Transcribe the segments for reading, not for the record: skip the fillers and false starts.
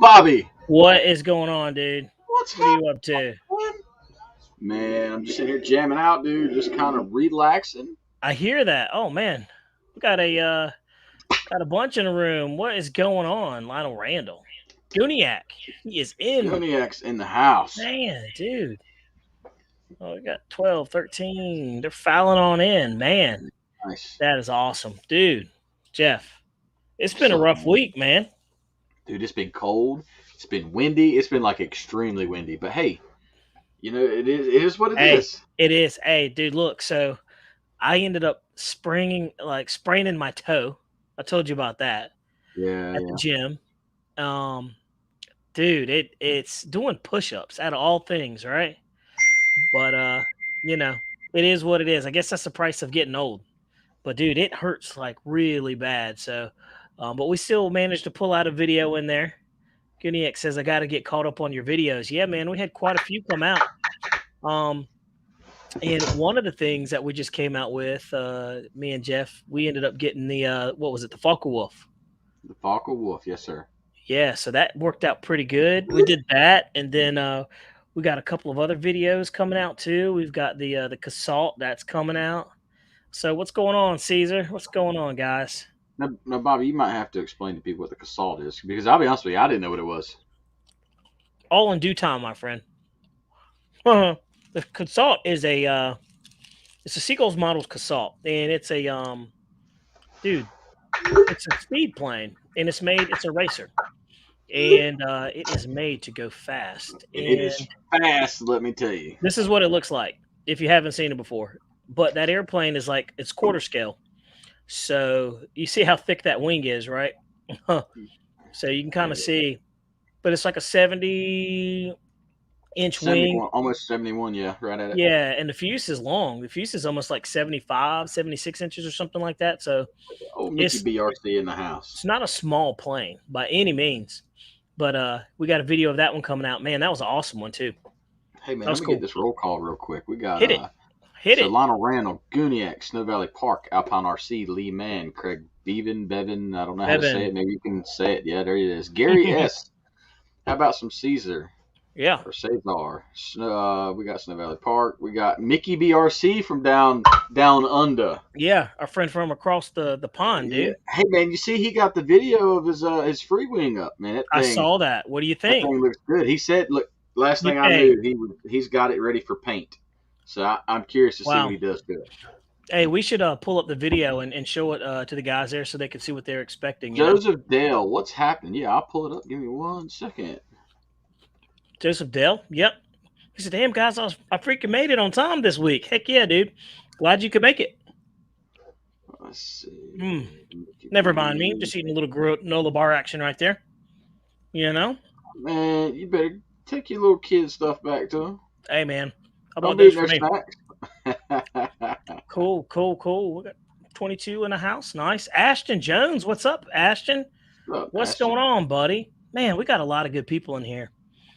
Bobby, What is going on, dude? what's What are you up to? happening? Man, I'm just sitting here jamming out, dude. Just kind of relaxing. I hear that. Oh man, we got a bunch in the room. What is going on, Lionel Randall? Guniac, he is in. Goniac's in the house. Man, dude. Oh, we got 12, 13. They're filing on in. Man, Nice. that is awesome, dude. Jeff, it's been What's a up, rough man? week, man. Dude, it's been cold. It's been windy. It's been like extremely windy. But hey, it is what it Hey, is. it is. Hey, dude, look. So I ended up spraining my toe. I told you about that Yeah, at the yeah. gym. Um, dude, it's doing push-ups out of all things, right? But you know, it is what it is. I guess that's the price of getting old. But dude, it hurts like really bad. So, but we still managed to pull out a video in there. Guniac says I got to get caught up on your videos. Yeah, man, we had quite a few come out. Um, and one of the things that we just came out with, me and Jeff, we ended up getting the what was it, the Falco Wolf. The Falco Wolf, yes, sir. Yeah, so that worked out pretty good. We did that, and then we got a couple of other videos coming out too. We've got the Casalt that's coming out. So what's going on, Caesar? What's going on, guys? Now, Bobby, you might have to explain to people what the Casalt is because I'll be honest with you, I didn't know what it was. All in due time, my friend. The Casalt is it's a Seagulls Models Casalt, and it's a dude, it's a speed plane, and it's a racer, and it is made to go fast. And it is And fast, let me tell you. this is what it looks like if you haven't seen it before. But that airplane is like it's quarter scale. So you see how thick that wing is, right? So you can kind of see, but it's like a 70-inch wing. 71, almost 71, yeah, right at it. Yeah, and the fuse is long. The fuse is almost like 75, 76 inches or something like that. So Oh, Mickey it's BRC in the house. it's not a small plane by any means. But we got a video of that one coming out. Man, that was an awesome one too. Hey man, That let was me cool. get this roll call real quick. We got Hit it. Hit so it. Lionel Randall, Guniac, Snow Valley Park, Alpine RC, Lee Mann, Craig Bevan, I don't know how to say Bevan. it. Maybe you can say it. Yeah, there it is. Gary S. How about some Caesar Yeah. or Cesar? We got Snow Valley Park. We got Mickey BRC from down under. Yeah. Our friend from across the pond, Yeah. dude. Hey man, you see he got the video of his free wing up, man. That I thing saw that. What do you that think? thing looks good. He said, look, last thing I Hey, knew, he's got it ready for paint. So I'm curious to see what wow. he does to it. Hey, we should pull up the video and show it to the guys there so they can see what they're expecting, Joseph Dale, what's happening? Yeah, I'll pull it up. Give me 1 second. Joseph Dell? Yep. He said, damn, guys, I freaking made it on time this week. Heck yeah, dude. Glad you could make it. Let's see. Never mind me. Just eating a little granola bar action right there. Man, you better take your little kid stuff back to him. Hey, man. How Don't about be those no for me? snacks. Cool. We got 22 in the house. Nice. Ashton Jones. What's up, Ashton? What's going on, buddy? Man, we got a lot of good people in here.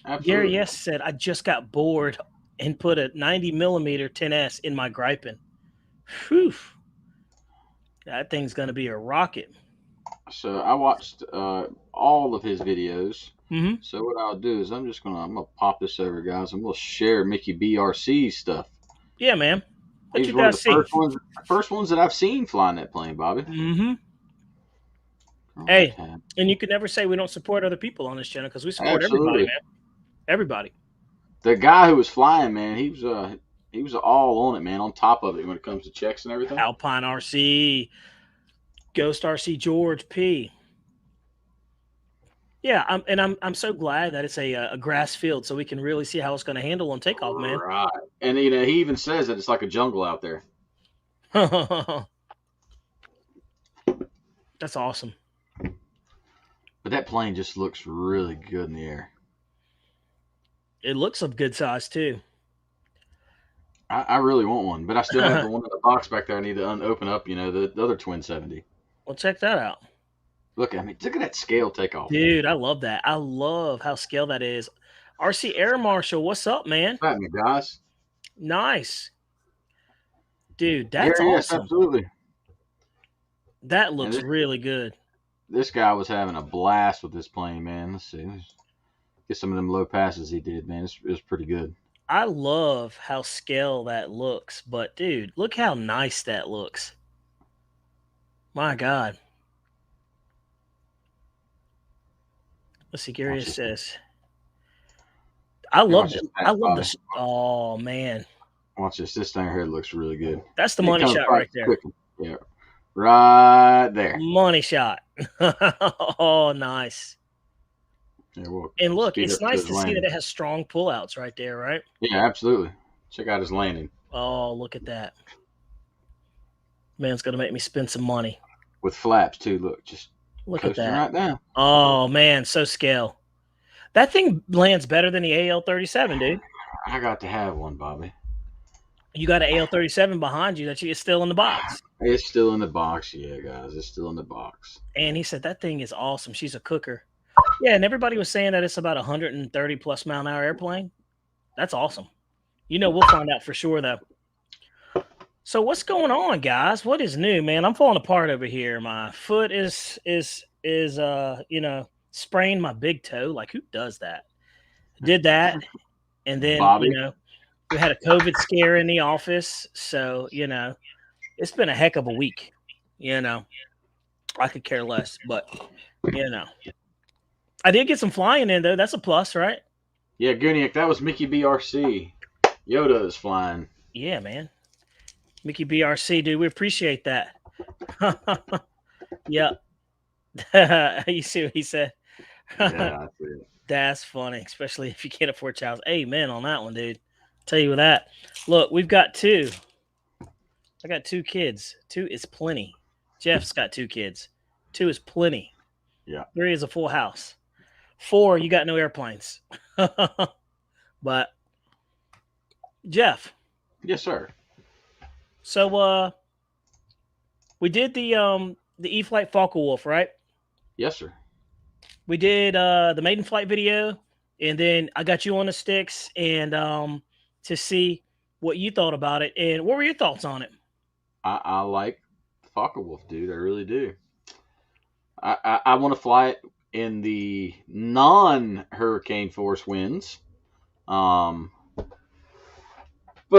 Absolutely. Gary S. said, I just got bored and put a 90mm 10S in my griping. Whew. That thing's going to be a rocket. So I watched all of his videos. Mm-hmm. So what I'll do is I'm gonna pop this over, guys. I'm gonna share Mickey BRC stuff. Yeah, man. Let He's you one of guys the see. first ones that I've seen flying that plane, Bobby. Mm-hmm. Hey, and you can never say we don't support other people on this channel because we support everybody, man. Everybody. The guy who was flying, man, he was all on it, man, on top of it when it comes to checks and everything. Alpine RC, Ghost RC George P. Yeah, I'm so glad that it's a grass field, so we can really see how it's going to handle on takeoff, man. Right, and he even says that it's like a jungle out there. That's awesome. But that plane just looks really good in the air. It looks of good size too. I really want one, but I still have the one in the box back there. I need to open up, the other Twin 70. Well, check that out. Look at that scale takeoff, dude. Man. I love that. I love how scale that is. RC Air Marshal, what's up, man? What's happening, guys? Nice, dude. That's awesome. Yes, absolutely. That looks really good. this guy was having a blast with this plane, man. Let's see. Let's get some of them low passes he did, man. It was pretty good. I love how scale that looks, but dude, look how nice that looks. My God. Let's see. Gary Watch this. says, "I Here, love watch it. this I pass, love Bobby. this. Oh man, Watch this. This thing here looks really good. that's the He money comes shot right right there. quick. Yeah, right there. Money shot. Oh, nice. Yeah, we'll And look, speed it's up to nice his to see that landing. it has strong pullouts right there, right? Yeah, absolutely. Check out his landing Oh, look at that. Man's gonna make me spend some money. with flaps too. Look, just Look at coasting that. right down. Oh man, so scale. That thing lands better than the AL-37, dude. I got to have one, Bobby. You got an AL-37 behind you that is still in the box. It's still in the box, yeah, guys. It's still in the box. And he said that thing is awesome. She's a cooker. Yeah, and everybody was saying that it's about 130 plus mile an hour airplane. That's awesome. You know, we'll find out for sure though. So what's going on, guys? What is new, man? I'm falling apart over here. My foot is sprained my big toe. Like, who does that? Did that, and then Bobby. we had a COVID scare in the office. So it's been a heck of a week. I could care less, but I did get some flying in though. That's a plus, right? Yeah, Gooniac, that was Mickey BRC. Yoda is flying. Yeah, man. Mickey BRC, dude, we appreciate that. Yeah. You see what he said? Yeah, that's it. That's funny, especially if you can't afford Child's. Amen on that one, dude. Tell you that. Look, we've got two. I got 2 kids. 2 is plenty. Jeff's got 2 kids. 2 is plenty. Yeah. 3 is a full house. 4, you got no airplanes. But Jeff. Yes, sir. So we did the E-Flight Focke-Wulf, right? Yes, sir. We did the maiden flight video, and then I got you on the sticks and to see what you thought about it. And what were your thoughts on it? I like Focke-Wulf, dude. I really do. I want to fly it in the non-hurricane force winds. But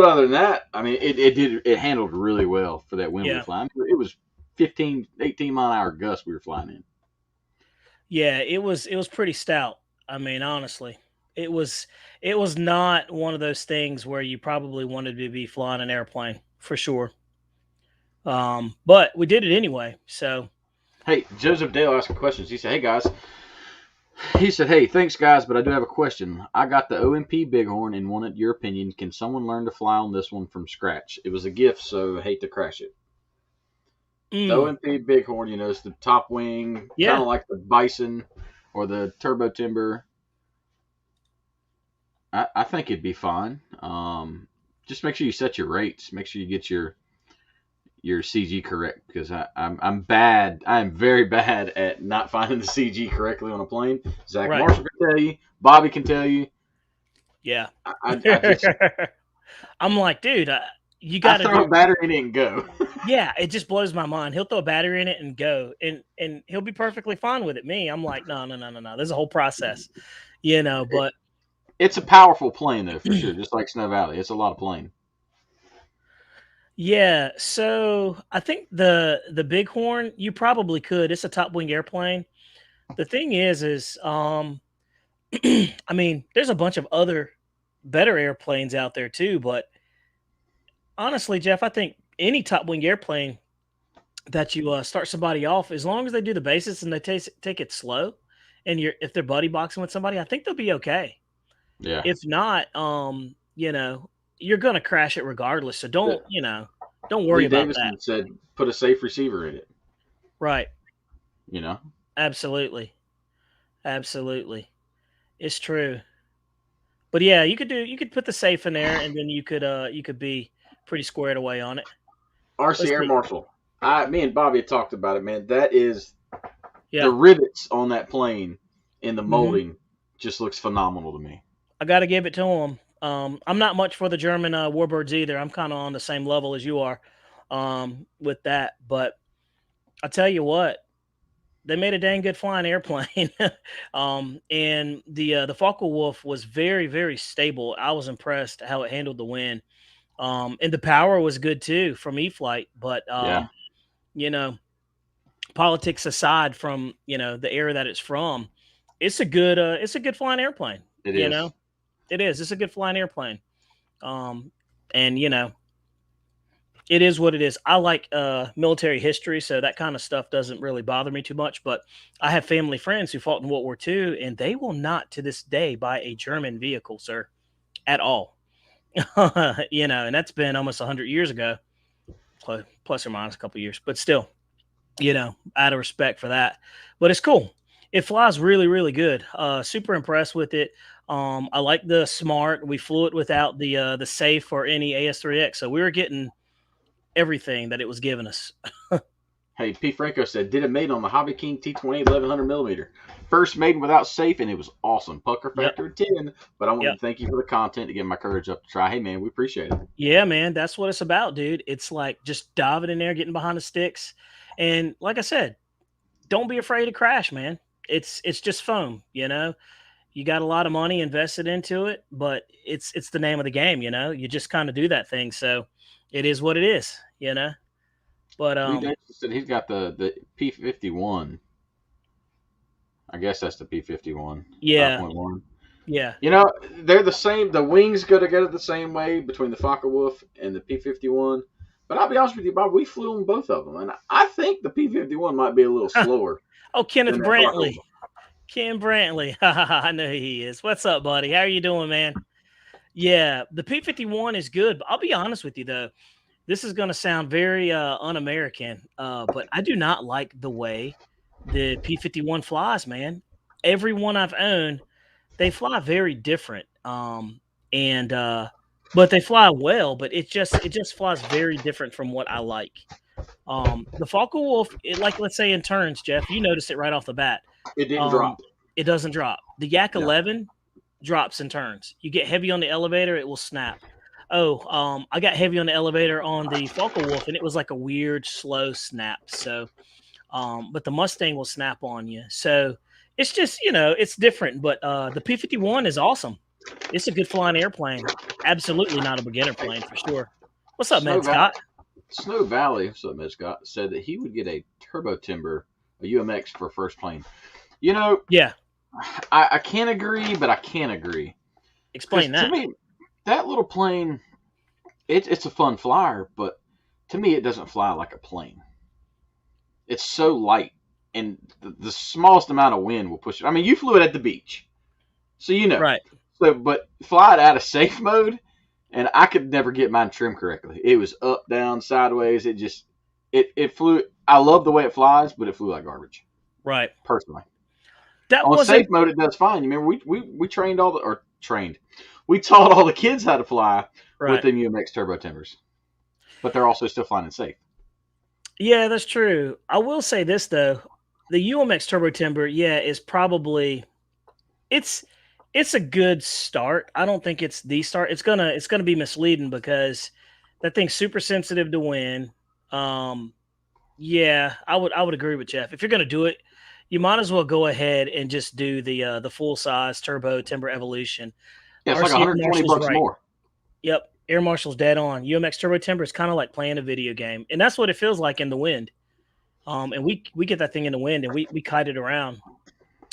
other than that, I mean, it handled really well for that wind we were flying. It was 15, 18 mile an hour gusts we were flying in. Yeah, it was pretty stout. I mean, honestly, it was not one of those things where you probably wanted to be flying an airplane for sure. But we did it anyway. So, hey, Joseph Dale asked questions. He said, "Hey guys," he said, "Hey, thanks guys, but I do have a question. I got the OMP Bighorn and wanted your opinion. Can someone learn to fly on this one from scratch? It was a gift, so I hate to crash it." The OMP Bighorn, it's the top wing, kind of like the Bison or the Turbo Timber. I think it'd be fine. Just make sure you set your rates. Make sure you get your CG correct, because I'm bad. I am very bad at not finding the CG correctly on a plane. Zach Marshall can tell you. Bobby can tell you. Yeah. I just, I'm like, dude, you got to throw a battery in it and go. Yeah, it just blows my mind. He'll throw a battery in it and go, and he'll be perfectly fine with it. Me, I'm like, no. There's a whole process, but it's a powerful plane though, for sure. Just like Snow Valley, it's a lot of plane. Yeah, so I think the Bighorn, you probably could. It's a top wing airplane. The thing is I mean, there's a bunch of other better airplanes out there too, but honestly, Jeff, I think any top wing airplane that you start somebody off, as long as they do the basics and they take it slow, and if they're buddy boxing with somebody, I think they'll be okay. Yeah. If not, you're gonna crash it regardless. So don't worry Lee about Davison that. said put a safe receiver in it. Right. Absolutely. It's true. But yeah, you could put the safe in there, and then you could be pretty squared away on it. RC Air Marshal. Me and Bobby talked about it, man. That is the rivets on that plane in the molding just looks phenomenal to me. I got to give it to him. I'm not much for the German Warbirds either. I'm kind of on the same level as you are with that. But I tell you what, they made a dang good flying airplane. And the Focke-Wulf was very, very stable. I was impressed how it handled the wind. And the power was good too from E-flite. But Yeah, you know, politics aside from the era that it's from, it's a good flying airplane. it You is. know, it is. It's a good flying airplane. Um, and it is what it is. I like military history, so that kind of stuff doesn't really bother me too much. But I have family friends who fought in World War II, and they will not to this day buy a German vehicle, sir, at all. And that's been almost 100 years ago, plus or minus a couple years, but still, out of respect for that. But it's cool. It flies really, really good. Super impressed with it. I like the smart. We flew it without the safe or any AS3X, so we were getting everything that it was giving us. Hey, P. Franco said, did it made on the Hobby King T20 1100 millimeter. First maiden without safe, and it was awesome. Pucker Yep. factor 10, but I want Yep. to thank you for the content to get my courage up to try. Hey, man, we appreciate it. Yeah, man, that's what it's about, dude. It's like just diving in there, getting behind the sticks, and like I said, don't be afraid to crash, man. It's just foam, You got a lot of money invested into it, but it's the name of the game, You just kind of do that thing, so it is what it is. But Lee Davis said he's got the P51. I guess that's the P51 yeah, 5.1. yeah. They're the same. The wings go together the same way between the Focke-Wulf and the P51. But I'll be honest with you, Bob, we flew on both of them, and I think the P51 might be a little slower Oh, Kenneth than that Brantley. Focke-Wulf. Ken Brantley. I know who he is. What's up, buddy? How are you doing, man? Yeah, the P51 is good, but I'll be honest with you though. This is going to sound very un-American, but I do not like the way the P51 flies, man. Every one I've owned, they fly very different, and but they fly well. But it just flies very different from what I like. The Focke-Wulf, like let's say in turns, Jeff, you notice it right off the bat. It didn't drop. It doesn't drop. The Yak No. 11 drops and turns. You get heavy on the elevator, it will snap. Oh, I got heavy on the elevator on the Focke-Wulf, and it was like a weird, slow snap. So, but the Mustang will snap on you. So it's just, it's different. But the P51 is awesome. It's a good flying airplane. Absolutely not a beginner plane for sure. What's up, man, Scott? Snow Valley, what's up, Med Scott, said that he would get a turbo timber, a UMX for first plane. Yeah. I can't agree, but I can agree. Explain that. To me, that little plane, it's a fun flyer, but to me, it doesn't fly like a plane. It's so light, and the smallest amount of wind will push it. I mean, you flew it at the beach, so Right. So, but fly it out of safe mode, and I could never get mine trimmed correctly. It was up, down, sideways. It flew. I love the way it flies, but it flew like garbage. Right. Personally. That On wasn't safe mode, it does fine. You remember we trained we taught all the kids how to fly with them UMX turbo timbers, but they're also still flying in safe. Yeah, that's true. I will say this though, the UMX turbo timber, is probably it's a good start. I don't think it's the start. It's gonna be misleading because that thing's super sensitive to wind. Yeah, I would agree with Jeff. If you're gonna do it, you might as well go ahead and just do the full size turbo timber evolution. Yeah, it's like $120 more. Yep, Air Marshal's dead on. UMX turbo timber is kind of like playing a video game, and that's what it feels like in the wind. And we get that thing in the wind, and we kite it around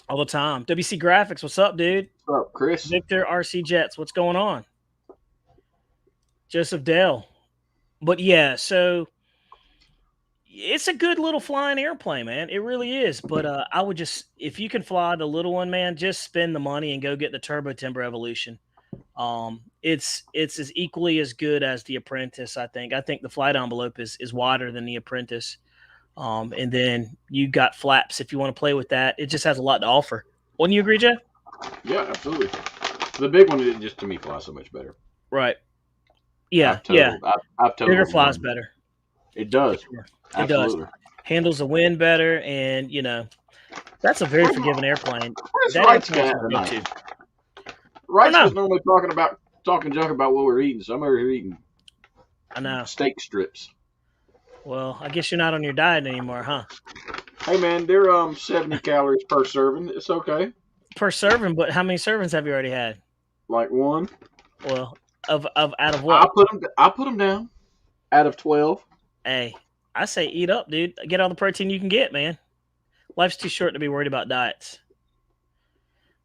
all the time. WC Graphics, what's up, dude? What's up, Chris? Victor RC Jets, what's going on? Joseph Dale. But yeah, so it's a good little flying airplane, man. It really is. But I would just, if you can fly the little one, man, just spend the money and go get the turbo timber evolution. It's as equally as good as the Apprentice. I think the flight envelope is wider than the Apprentice. And then you got flaps if you want to play with that. It just has a lot to offer. Wouldn't you agree, Jeff? Yeah, absolutely. The big one just to me flies so much better. Right. Yeah, I've told bigger flies better. It does. Sure. It Absolutely. does. Handles the wind better, and that's a very forgiving airplane. Where's That Wright's airplane's guy gonna go tonight? to. Wright's was normally talking junk about what we're eating, so I'm over here eating I know. steak strips. Well, I guess you're not on your diet anymore, huh? Hey man, they're 70 calories per serving. It's okay. Per serving, but how many servings have you already had? Like one. Well, of out of what? I put them down out of 12. Hey, I say eat up, dude. Get all the protein you can get, man. Life's too short to be worried about diets.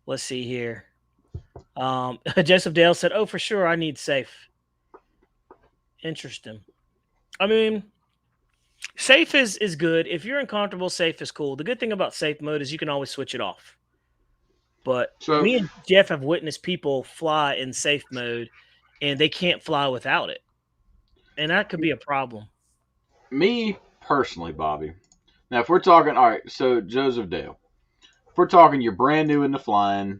Let's see here. Joseph Dale said, "Oh, for sure, I need safe." Interesting. I mean, safe is good. If you're uncomfortable, safe is cool. The good thing about safe mode is you can always switch it off. But So me and Jeff have witnessed people fly in safe mode, and they can't fly without it, and that could be a problem. me personally, Bobby. Now, if we're talking, all right. So Joseph Dale, if we're talking, you're brand new into flying.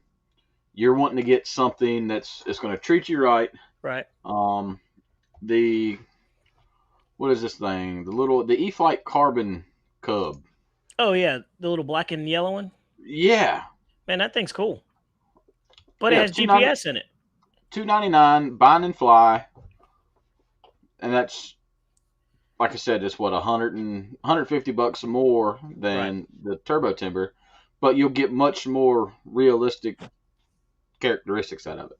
You're wanting to get something that's going to treat you right. Right. The what is this thing? The E-Flight Carbon Cub. Oh yeah, the little black and yellow one. Yeah. Man, that thing's cool. But Yeah, it has GPS in it. $299, bind and fly, and that's like I said, it's what $150 more than the Turbo Timber, but you'll get much more realistic characteristics out of it.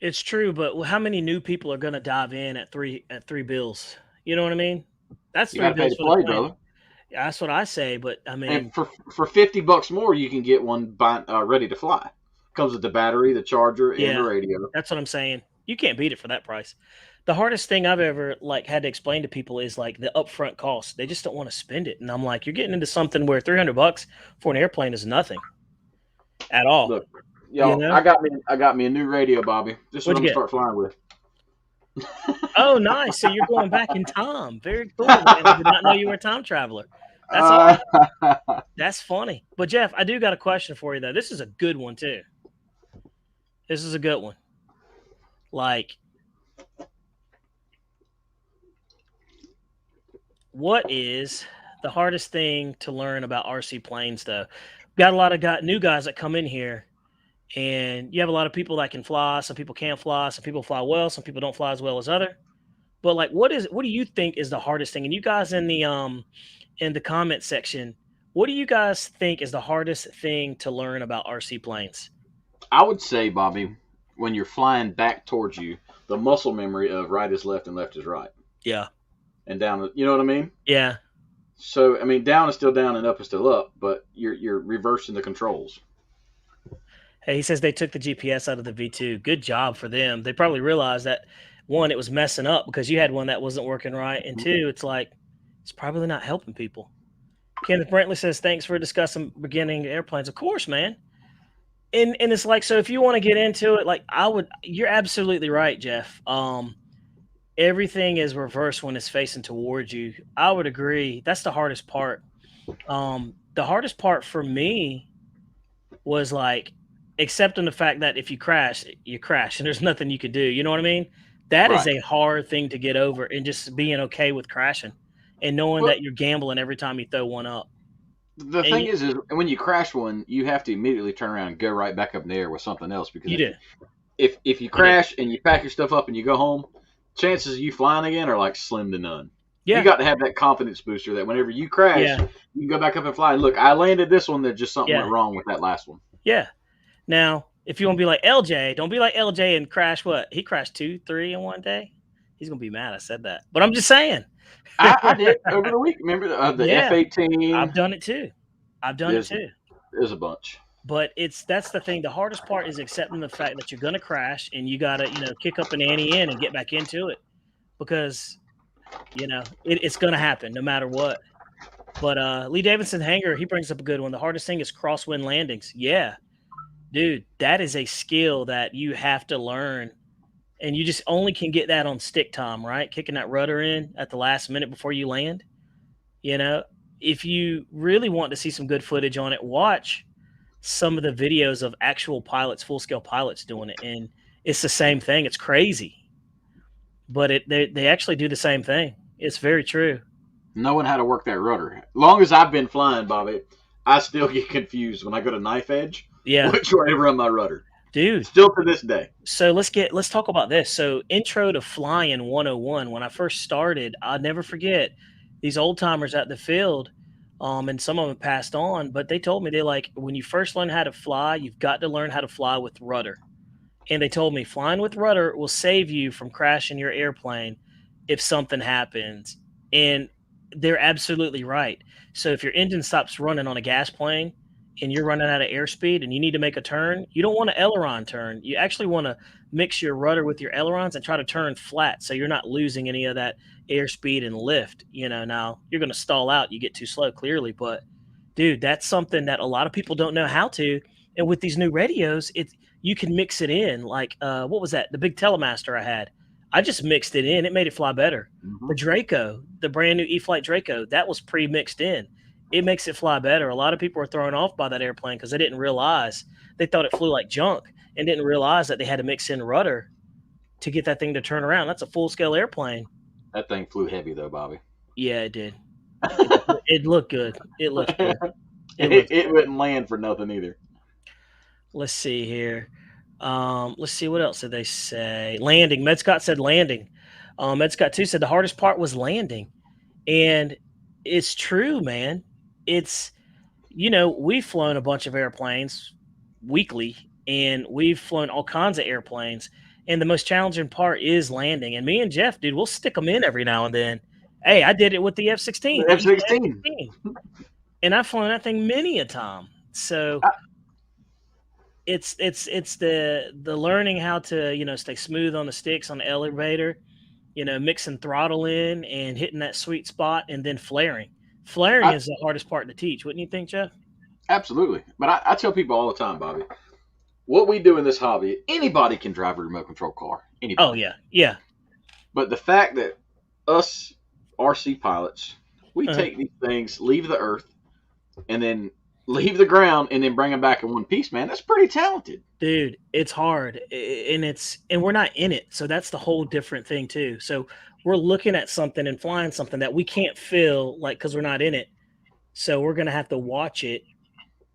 It's true, but how many new people are going to dive in at three bills? You know what I mean? That's You three got to pay bills to for the play, plan. brother. That's what I say, but I mean, And for $50 more, you can get one ready to fly. Comes with the battery, the charger, and the radio. That's what I'm saying. You can't beat it for that price. The hardest thing I've ever had to explain to people is like the upfront cost. They just don't want to spend it, and I'm like, you're getting into something where $300 for an airplane is nothing at all. Look, y'all, I got me a new radio, Bobby. This is what I'm gonna start flying with. Oh, nice! So you're going back in time. Very cool. Man. I did not know you were a time traveler. That's awesome. That's funny. But Jeff, I do got a question for you though. This is a good one too. This is a good one. Like, what is the hardest thing to learn about RC planes though? Got a lot of new guys that come in here, and you have a lot of people that can fly. Some people can't fly. Some people fly well. Some people don't fly as well as other. But like, what do you think is the hardest thing? And you guys in the comment section, what do you guys think is the hardest thing to learn about RC planes? I would say, Bobby, when you're flying back towards you, the muscle memory of right is left and left is right. Yeah. And down, you know what I mean? Yeah. So, I mean, down is still down and up is still up, but you're reversing the controls. Hey, he says they took the GPS out of the V2. Good job for them. They probably realized that, one, it was messing up because you had one that wasn't working right, and two, it's like it's probably not helping people. Kenneth Brantley says, thanks for discussing beginning airplanes. Of course, man. And it's like, so if you want to get into it, like you're absolutely right, Jeff. Everything is reversed when it's facing towards you. I would agree. That's the hardest part. The hardest part for me was like accepting the fact that if you crash, you crash and there's nothing you can do. You know what I mean? That is a hard thing to get over, and just being okay with crashing and knowing that you're gambling every time you throw one up. The thing is when you crash one, you have to immediately turn around and go right back up in the air with something else, because if you crash and you pack your stuff up and you go home, chances of you flying again are like slim to none. Yeah. You got to have that confidence booster that whenever you crash, you can go back up and fly. And look, I landed this one. There's just something went wrong with that last one. Yeah. Now, if you want to be like LJ, don't be like LJ and crash what? He crashed 2, 3 in one day. He's going to be mad I said that. But I'm just saying. I did over the week. Remember the F-18? I've done it too. There's a bunch. But that's the thing. The hardest part is accepting the fact that you're going to crash, and you got to, kick up an ante in and get back into it, because, it's going to happen no matter what. But Lee Davidson Hanger, he brings up a good one. The hardest thing is crosswind landings. Yeah, dude, that is a skill that you have to learn, and you just only can get that on stick time, right? Kicking that rudder in at the last minute before you land. If you really want to see some good footage on it, watch some of the videos of actual pilots, full-scale pilots doing it, and it's the same thing. It's crazy, but they actually do the same thing. It's very true. Knowing how to work that rudder. Long as I've been flying, Bobby, I still get confused when I go to knife edge. Yeah, which way to run my rudder, dude. Still to this day. So let's talk about this. So Intro to Flying 101. When I first started, I'll never forget these old timers at the field. And some of them passed on. But they told me they like when you first learn how to fly, you've got to learn how to fly with rudder. And they told me flying with rudder will save you from crashing your airplane if something happens. And they're absolutely right. So if your engine stops running on a gas plane and you're running out of airspeed and you need to make a turn, you don't want an aileron turn. You actually want to mix your rudder with your ailerons and try to turn flat so you're not losing any of that airspeed and lift. Now you're going to stall out, you get too slow clearly, but dude, that's something that a lot of people don't know how to. And with these new radios, you can mix it in. Like what was that? The big Telemaster I had. I just mixed it in. It made it fly better. Mm-hmm. The Draco, the brand new E-Flight Draco, that was pre-mixed in. It makes it fly better. A lot of people were thrown off by that airplane because they didn't realize. They thought it flew like junk and didn't realize that they had to mix in rudder to get that thing to turn around. That's a full-scale airplane. That thing flew heavy though, Bobby. Yeah, it did. It looked good. It looked good. It wouldn't land for nothing either. Let's see here. Let's see, what else did they say? Landing. Med Scott said landing. Med Scott 2 said the hardest part was landing. And it's true, man. It's, we've flown a bunch of airplanes weekly, and we've flown all kinds of airplanes. And the most challenging part is landing. And me and Jeff, dude, we'll stick them in every now and then. Hey, I did it with the F-16. The F-16. And I've flown that thing many a time. So it's the learning how to, stay smooth on the sticks on the elevator, mixing throttle in and hitting that sweet spot, and then flaring. Flaring is the hardest part to teach, wouldn't you think, Jeff? Absolutely. But I tell people all the time, Bobby, what we do in this hobby, anybody can drive a remote control car. Anybody. Oh, yeah. Yeah. But the fact that us RC pilots, we take these things, leave the earth, and then leave the ground and then bring them back in one piece, man, that's pretty talented. Dude, it's hard. And we're not in it. So that's the whole different thing too. So we're looking at something and flying something that we can't feel, like, because we're not in it. So we're going to have to watch it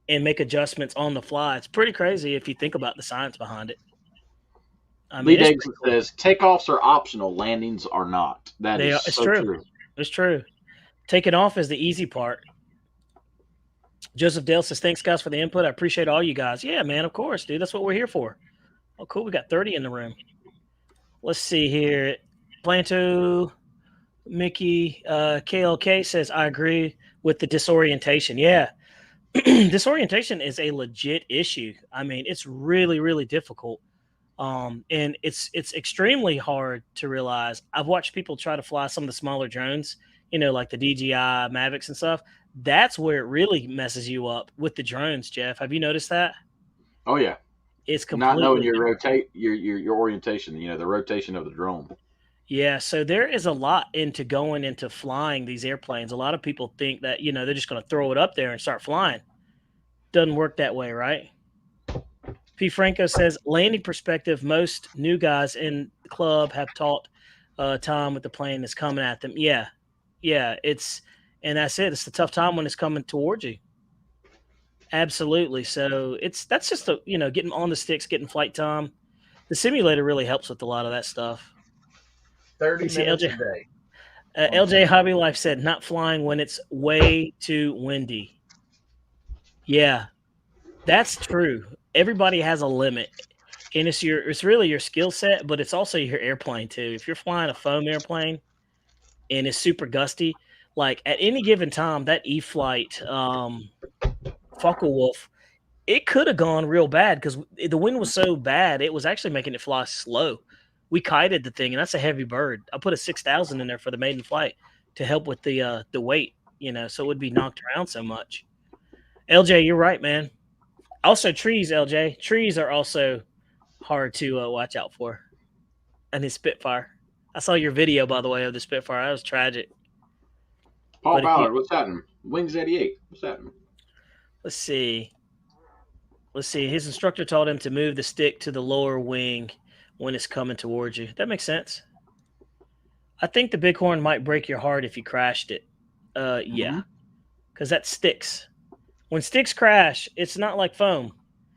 and make adjustments on the fly. It's pretty crazy if you think about the science behind it. I mean, Lee Davidson says takeoffs are optional, landings are not. It's so true. It's true. Taking off is the easy part. Joseph Dale says, thanks, guys, for the input. I appreciate all you guys. Yeah, man, of course, dude. That's what we're here for. Oh, cool. We got 30 in the room. Let's see here. Planto, Mickey, KLK says, I agree with the disorientation. Yeah. Disorientation is a legit issue. I mean, it's really, really difficult. And it's extremely hard to realize. I've watched people try to fly some of the smaller drones, like the DJI Mavics and stuff. That's where it really messes you up with the drones, Jeff. Have you noticed that? Oh yeah. It's completely not knowing your orientation, the rotation of the drone. Yeah, so there is a lot into going into flying these airplanes. A lot of people think that, they're just going to throw it up there and start flying. Doesn't work that way, right? P. Franco says, landing perspective, most new guys in the club have taught Tom with the plane that's coming at them. Yeah, and that's it. It's the tough time when it's coming towards you. Absolutely. So that's just getting on the sticks, getting flight time. The simulator really helps with a lot of that stuff. 30 minutes a day. LJ Hobby Life said, not flying when it's way too windy. Yeah, that's true. Everybody has a limit, and it's really your skill set, but it's also your airplane too. If you're flying a foam airplane and it's super gusty, like at any given time, that E-Flight Focke-Wulf, it could have gone real bad because the wind was so bad, it was actually making it fly slow. We kited the thing, and that's a heavy bird. I put a 6,000 in there for the maiden flight to help with the weight, so it would be knocked around so much. LJ, you're right, man. Also, trees, LJ. Trees are also hard to watch out for. And his Spitfire. I saw your video, by the way, of the Spitfire. That was tragic. Paul Ballard, what's happening? Wings 88, what's happening? Let's see. His instructor told him to move the stick to the lower wing when it's coming towards you. That makes sense. I think the Bighorn might break your heart if you crashed it. Yeah. Because that sticks. When sticks crash, it's not like foam.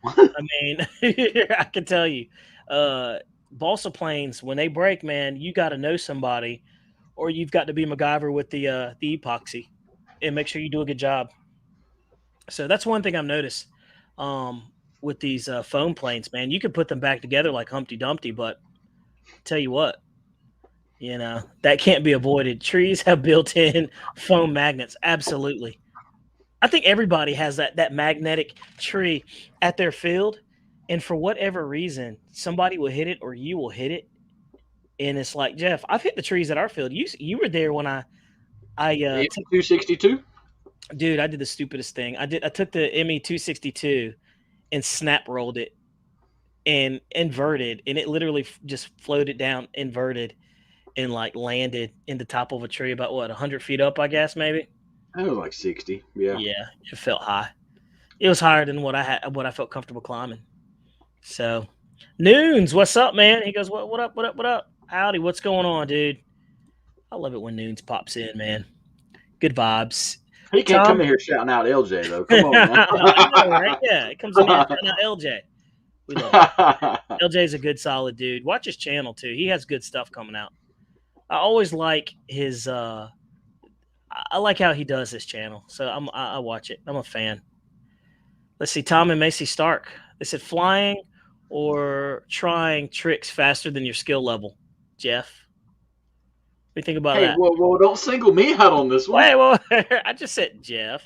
I mean, I can tell you, balsa planes, when they break, man, you got to know somebody, or you've got to be MacGyver with the epoxy. and make sure you do a good job. So that's one thing I've noticed with these foam planes, man. You can put them back together like Humpty Dumpty, but tell you what, that can't be avoided. Trees have built-in foam magnets. Absolutely. I think everybody has that magnetic tree at their field, and for whatever reason, somebody will hit it or you will hit it, and it's like, Jeff, I've hit the trees at our field. You were there when I took 262. dude, I did the stupidest thing. I took the ME 262 and snap rolled it and inverted, and it literally just floated down inverted and like landed in the top of a tree about 100 feet up, I guess maybe. That was like 60. Yeah. Yeah, it felt high. It was higher than what I felt comfortable climbing. So, Noons, what's up, man? He goes, what up, what up, what up? Howdy, what's going on, dude? I love it when Noons pops in, man. Good vibes. He can't come in here shouting out LJ though. Come on, man. I know, right? Yeah, it comes in here shouting out LJ. We love it. LJ's a good, solid dude. Watch his channel too. He has good stuff coming out. I always like his. I like how he does his channel, so I watch it. I'm a fan. Let's see, Tom and Macy Stark. They said flying or trying tricks faster than your skill level. Jeff, what do you think about that? Well, don't single me out on this one. Wait, well, I just said Jeff.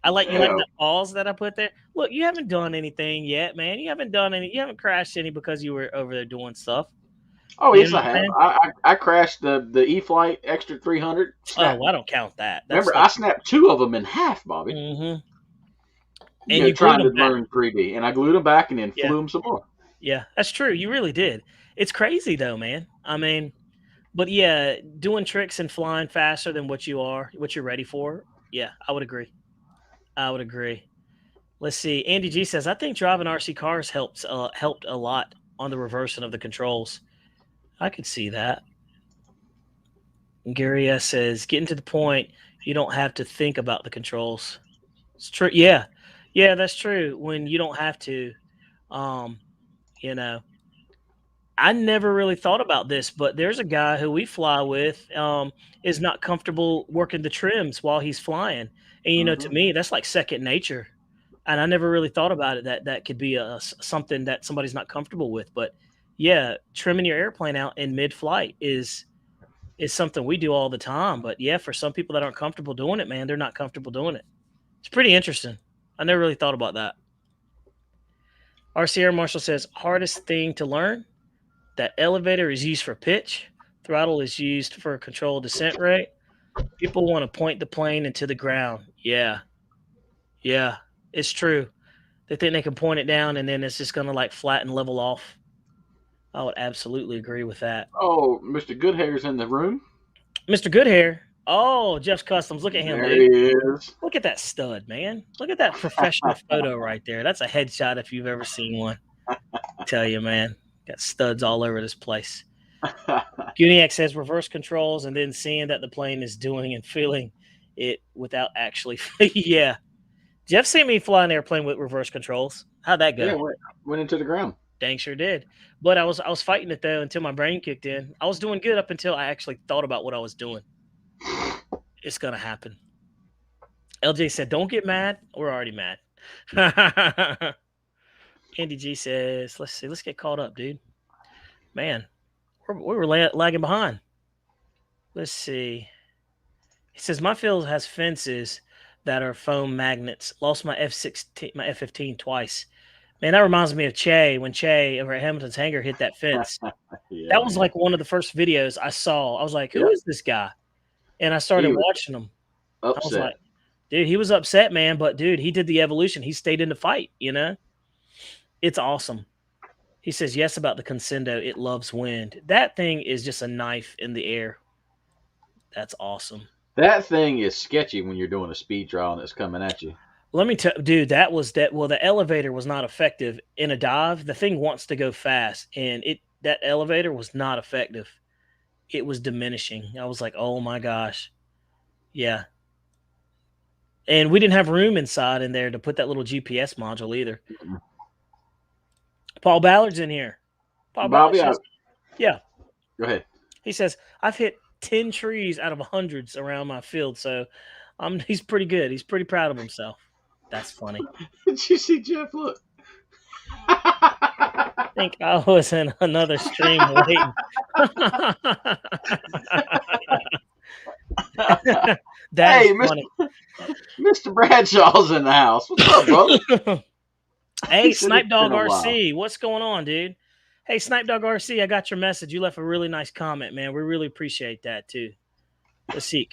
You like the pause that I put there. Look, you haven't done anything yet, man. You haven't crashed any because you were over there doing stuff. Oh, yes, I have. I crashed the E-Flight Extra 300. Oh, well, I don't count that. Remember, I snapped 2 of them in half, Bobby. Mm-hmm. And you trying to learn 3D, and I glued them back and then flew them some more. Yeah, that's true. You really did. It's crazy though, man. I mean, but yeah, doing tricks and flying faster than what you're ready for. Yeah, I would agree. Let's see. Andy G says, I think driving RC cars helped a lot on the reversing of the controls. I could see that. And Gary S says, getting to the point, you don't have to think about the controls. It's true. Yeah, that's true. When you don't have to, I never really thought about this, but there's a guy who we fly with is not comfortable working the trims while he's flying. And, to me, that's like second nature. And I never really thought about it, that could be something that somebody's not comfortable with. But, yeah, trimming your airplane out in mid-flight is something we do all the time. But, yeah, for some people that aren't comfortable doing it, man, they're not comfortable doing it. It's pretty interesting. I never really thought about that. RC Air Marshal says, hardest thing to learn, that elevator is used for pitch. Throttle is used for control descent rate. People want to point the plane into the ground. Yeah, it's true. They think they can point it down and then it's just going to like flatten level off. I would absolutely agree with that. Oh, Mr. Goodhair's in the room. Mr. Goodhair. Oh, Jeff's Customs. Look at him, there dude. He is. Look at that stud, man. Look at that professional photo right there. That's a headshot if you've ever seen one. I tell you, man. Got studs all over this place. Guniac says reverse controls and then seeing that the plane is doing and feeling it without actually. Yeah. Jeff seen me fly an airplane with reverse controls. How'd that go? Yeah, went into the ground. Dang sure did. But I was fighting it though until my brain kicked in. I was doing good up until I actually thought about what I was doing. It's gonna happen. LJ said, "Don't get mad. We're already mad." Andy G says, "Let's see. Let's get caught up, dude. Man, we were lagging behind. Let's see." He says, "My field has fences that are foam magnets. Lost my F-15 twice. Man, that reminds me of Che when Che over at Hamilton's Hangar hit that fence. That was like one of the first videos I saw. I was like, who is this guy? And I started watching him. Upset. I was like, dude, he was upset, man. But, dude, he did the evolution. He stayed in the fight, It's awesome. He says, yes, about the Consendo. It loves wind. That thing is just a knife in the air. That's awesome. That thing is sketchy when you're doing a speed trial and it's coming at you. Let me tell you, dude, well, the elevator was not effective in a dive. The thing wants to go fast, and that elevator was not effective. It was diminishing. I was like, oh my gosh. Yeah. And we didn't have room inside in there to put that little GPS module either. Mm-hmm. Paul Ballard's in here. Bobby, yeah. Go ahead. He says, I've hit 10 trees out of hundreds around my field, so He's pretty good. He's pretty proud of himself. That's funny. Did you see Jeff? Look. I think I was in another stream waiting. That is Hey, funny. Mr. Bradshaw's in the house. What's up, brother? Hey, He said Snipe it's Dog been a while. RC, what's going on, dude? Hey, Snipe Dog RC, I got your message. You left a really nice comment, man. We really appreciate that too. Let's see.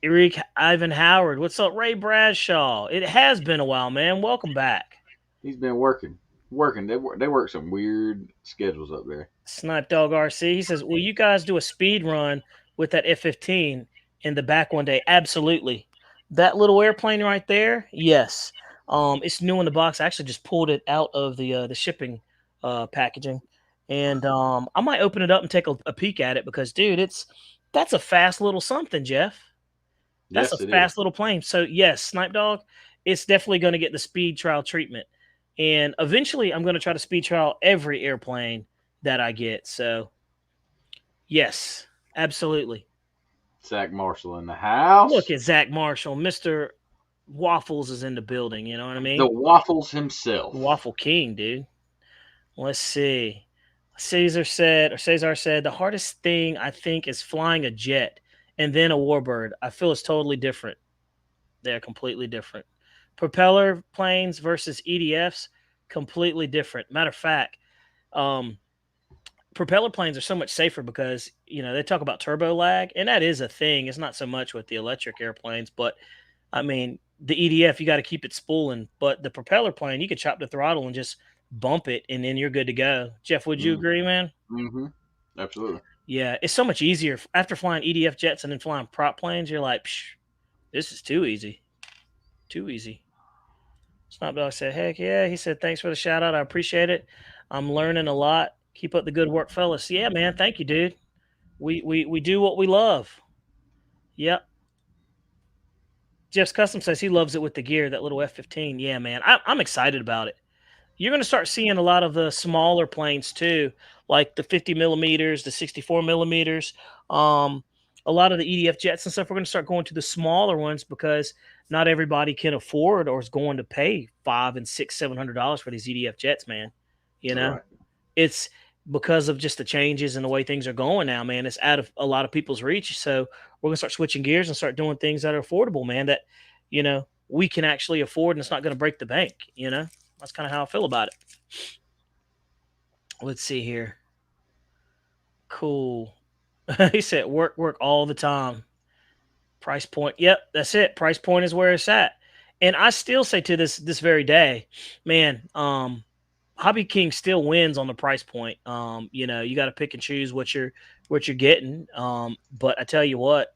Eric Ivan Howard, what's up? Ray Bradshaw. It has been a while, man. Welcome back. He's been working. They work some weird schedules up there. Snipe Dog RC, he says, will you guys do a speed run with that F-15 in the back one day? Absolutely. That little airplane right there, yes. It's new in the box. I actually just pulled it out of the shipping packaging, and I might open it up and take a peek at it because, dude, that's a fast little something, Jeff. That's Yes, a fast little plane. So yes, Snipe Dog, it's definitely going to get the speed trial treatment, and eventually I'm going to try to speed trial every airplane that I get. So yes, absolutely. Zach Marshall in the house. Look at Zach Marshall, Mr. Waffles is in the building. You know what I mean? The Waffles himself. Waffle King, dude. Let's see. Cesar said, the hardest thing I think is flying a jet and then a warbird. I feel it's totally different. They're completely different. Propeller planes versus EDFs, completely different. Matter of fact, propeller planes are so much safer because, they talk about turbo lag, and that is a thing. It's not so much with the electric airplanes, but I mean, the EDF, you got to keep it spooling, but the propeller plane, you can chop the throttle and just bump it, and then you're good to go. Jeff, would you agree, man? Mm-hmm. Absolutely. Yeah, it's so much easier after flying EDF jets and then flying prop planes. You're like, this is too easy. Too easy. Snob Dog said, heck yeah. He said, thanks for the shout out. I appreciate it. I'm learning a lot. Keep up the good work, fellas. Yeah, man. Thank you, dude. We do what we love. Yep. Jeff's Custom says he loves it with the gear, that little F-15. Yeah, man. I'm excited about it. You're going to start seeing a lot of the smaller planes too, like the 50 millimeters, the 64 millimeters. A lot of the EDF jets and stuff. We're going to start going to the smaller ones because not everybody can afford or is going to pay $500 and $600, $700 for these EDF jets, man. Right. It's because of just the changes and the way things are going now, man. It's out of a lot of people's reach. So we're going to start switching gears and start doing things that are affordable, man, that, we can actually afford, and it's not going to break the bank, That's kind of how I feel about it. Let's see here. Cool. He said work all the time. Price point. Yep, that's it. Price point is where it's at. And I still say to this very day, man, Hobby King still wins on the price point. You got to pick and choose what you're getting. But I tell you what,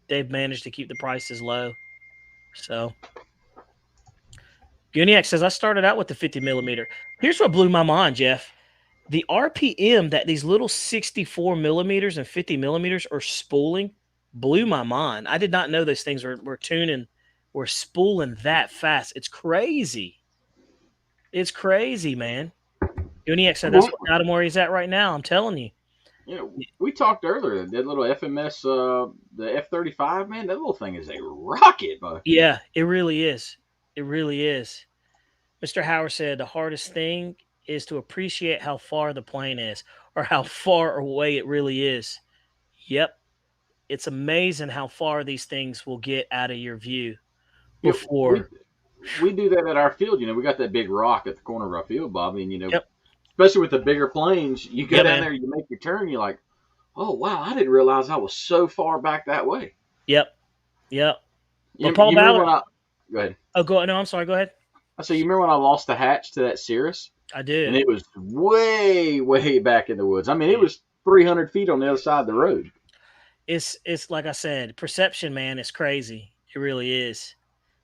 they've managed to keep the prices low. So Guniac says, I started out with the 50 millimeter. Here's what blew my mind, Jeff. The RPM that these little 64 millimeters and 50 millimeters are spooling blew my mind. I did not know those things were spooling that fast. It's crazy. It's crazy, man. Guniac said that's what got him where he's at right now. I'm telling you. We talked earlier. That little FMS, the F-35, man, that little thing is a rocket, bud. Yeah, it really is. It really is. Mr. Howard said the hardest thing is to appreciate how far the plane is or how far away it really is. Yep. It's amazing how far these things will get out of your view before. We do that at our field. We got that big rock at the corner of our field, Bobby, and, Yep. especially with the bigger planes, you go down there, you make your turn, you're like, oh, wow, I didn't realize I was so far back that way. Yep. Well, Paul Ballard. Go ahead. Oh, no, I'm sorry. Go ahead. So you remember when I lost the hatch to that Cirrus? I did. And it was way, way back in the woods. I mean, it was 300 feet on the other side of the road. It's like I said, perception, man, is crazy. It really is.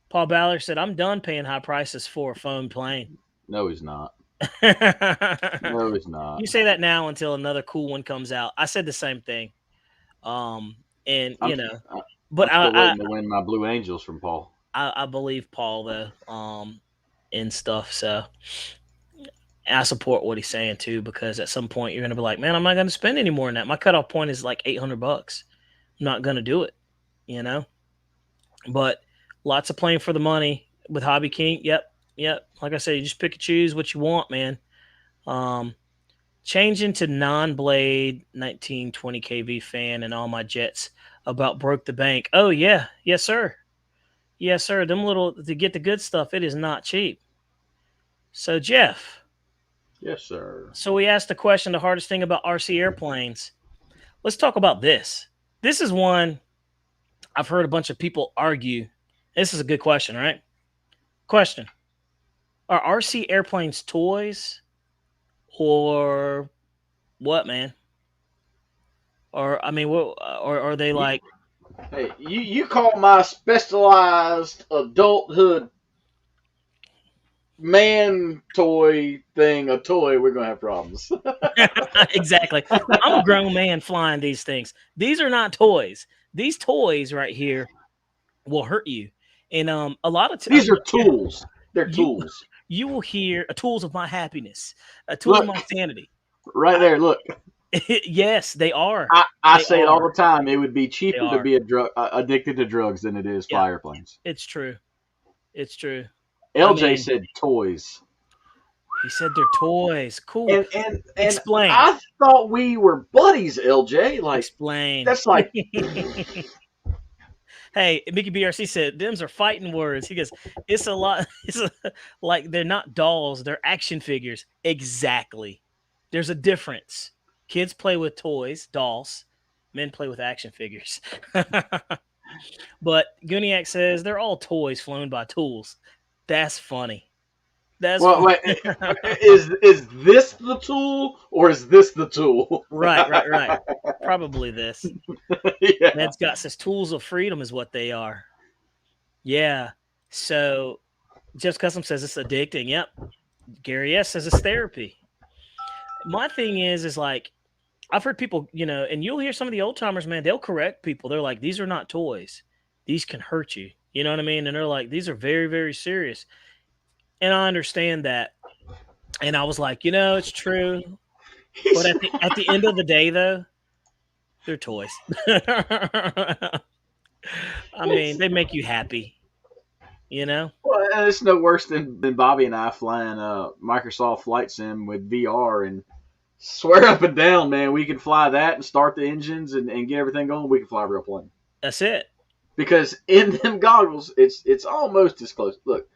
Paul Ballard said, I'm done paying high prices for a phone plane. No, he's not. No, he's not. You say that now until another cool one comes out. I said the same thing. But I'm still I waiting to win my Blue Angels from Paul. I believe Paul though, and stuff. So I support what he's saying too, because at some point you're gonna be like, man, I'm not gonna spend any more than that. My cutoff point is like $800. I'm not gonna do it. But lots of playing for the money with Hobby King. Yep. Like I said, you just pick and choose what you want, man. Changing to non-blade 1920 kV fan and all my jets about broke the bank. Oh yeah, yes sir, yes sir. Them little to get the good stuff. It is not cheap. So Jeff, Yes, sir. so we asked the question: the hardest thing about RC airplanes. Let's talk about this. This is one I've heard a bunch of people argue. This is a good question, right? Question: are RC airplanes toys or what, man? Or I mean, what? Or are they You, like? hey, you call my specialized adulthood man toy thing a toy, we're gonna have problems. Exactly. I'm a grown man flying these things. These are not toys. These toys right here will hurt you. And a lot of These are yeah, tools. They're you tools. you will hear tools of my happiness, tools of Look, my sanity. right I, there. Look, yes, they are. I They say it all are. the time. It would be They cheaper to are. be a drug addicted to drugs than it is Yeah, fly airplanes. it's true. It's true. I LJ mean, said toys, he said they're toys. Cool. and Explain. I thought we were buddies, LJ. Like Explain. that's like Hey, Mickey BRC said, "Them's are fighting words." He goes, "It's a lot. Like they're not dolls; they're action figures." Exactly. There's a difference. Kids play with toys, dolls. Men play with action figures. But Guniac says they're all toys flown by tools. That's funny. That's well, funny. wait, is this the tool or is this the tool? Right. Probably this. Yeah. Ned Scott says tools of freedom is what they are. Yeah. So Jeff's Custom says it's addicting. Yep. Gary S says it's therapy. My thing is like I've heard people, and you'll hear some of the old timers, man, they'll correct people. They're like, these are not toys. These can hurt you. You know what I mean? And they're like, these are very, very serious. And I understand that. And I was like, it's true. But at the end of the day, though, they're toys. I mean, they make you happy, you know? Well, it's no worse than Bobby and I flying Microsoft Flight Sim with VR and swear up and down, man, we can fly that and start the engines and get everything going. We can fly a real plane That's it. because in them goggles, it's almost as close. Look,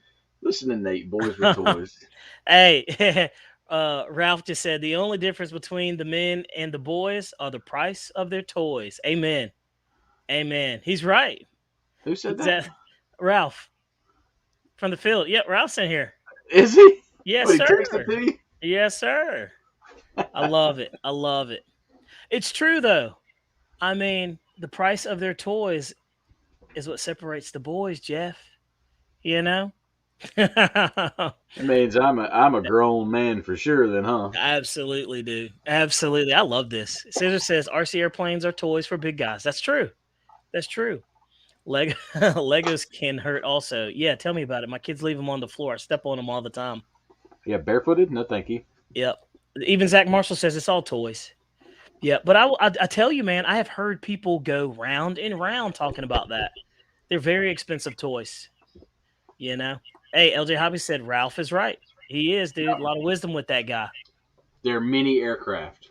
listen to Nate, boys with toys. Hey, Ralph just said the only difference between the men and the boys are the price of their toys. Amen. Amen. He's right. Who said He's that? that Ralph from the field. Yep, Ralph's in here. Is he? Yes, What, he sir. texted to you? Yes, sir. I love it. I love it. It's true though. I mean, the price of their toys is what separates the boys, Jeff. You know? It means I'm a grown man for sure. Then, huh? Absolutely, dude. Absolutely. I love this. Caesar says RC airplanes are toys for big guys. That's true. That's true. Legos can hurt also. Yeah, tell me about it. My kids leave them on the floor. I step on them all the time. Yeah, barefooted? No, thank you. Yep. Even Zach Marshall says it's all toys. Yeah, but I tell you, man, I have heard people go round and round talking about that. They're very expensive toys. You know? Hey, LJ Hobby said Ralph is right. He is, dude. A lot of wisdom with that guy. They're mini aircraft.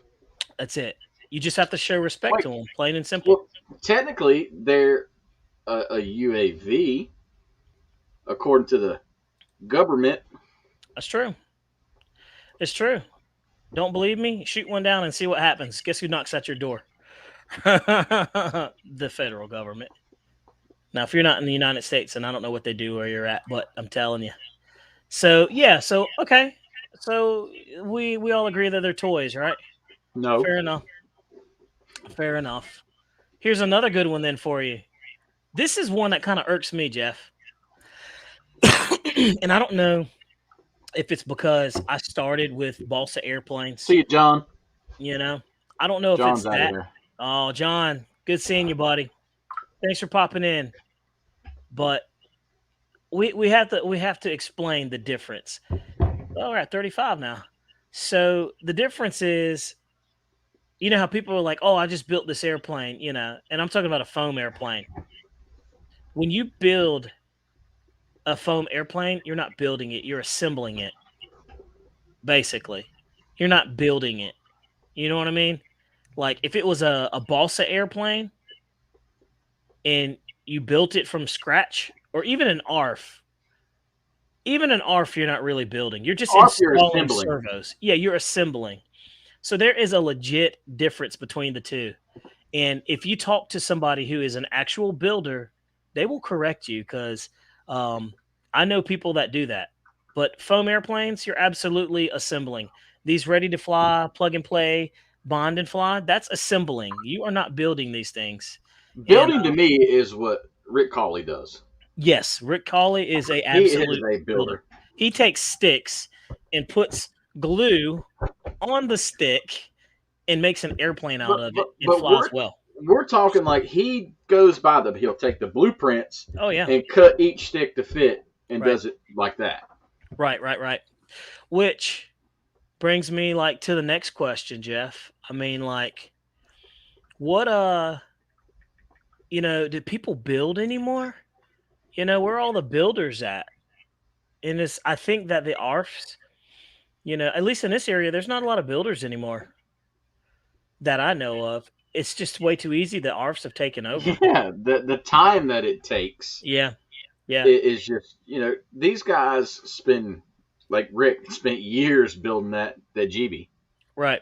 That's it. You just have to show respect Wait, to him, plain and simple. well, technically they're a UAV according to the government. That's true. It's true. Don't believe me? Shoot one down and see what happens. Guess who knocks at your door? The federal government. Now, if you're not in the United States, and I don't know what they do where you're at, but I'm telling you. So yeah, so okay. So we all agree that they're toys, right? No. Fair enough. Fair enough. Here's another good one then for you. This is one that kind of irks me, Jeff. And I don't know if it's because I started with balsa airplanes. See you, John. I don't know if John's it's out of that. here. Oh, John, good seeing you, buddy. Thanks for popping in. But we have to explain the difference. Oh, we're at 35 now. So the difference is, you know how people are like, "Oh, I just built this airplane," and I'm talking about a foam airplane. when you build a foam airplane, you're not building it, you're assembling it, basically. You're not building it. You know what I mean? Like if it was a balsa airplane and you built it from scratch, or even an ARF, you're not really building. You're just Or if you're installing assembling. servos. Yeah, you're assembling. So there is a legit difference between the two. And if you talk to somebody who is an actual builder, they will correct you because I know people that do that. But foam airplanes, you're absolutely assembling. These ready to fly, plug and play, bond and fly, that's assembling. You are not building these things. And Building to me is what Rick Cawley does. yes, Rick Cawley is a He is absolute a builder. builder. He takes sticks and puts glue on the stick and makes an airplane out But of it but and but flies well. we're talking like he goes by the. He'll take the blueprints Oh yeah. and cut each stick to fit and Right. does it like that. Right. Which brings me like to the next question, Jeff. I mean, like, what do people build anymore? Where are all the builders at? And it's I think that the ARFs, at least in this area, there's not a lot of builders anymore that I know of. It's just way too easy. The ARFs have taken over. Yeah, the time that it takes Yeah. Yeah. is just these guys spend like Rick spent years building that GB Right.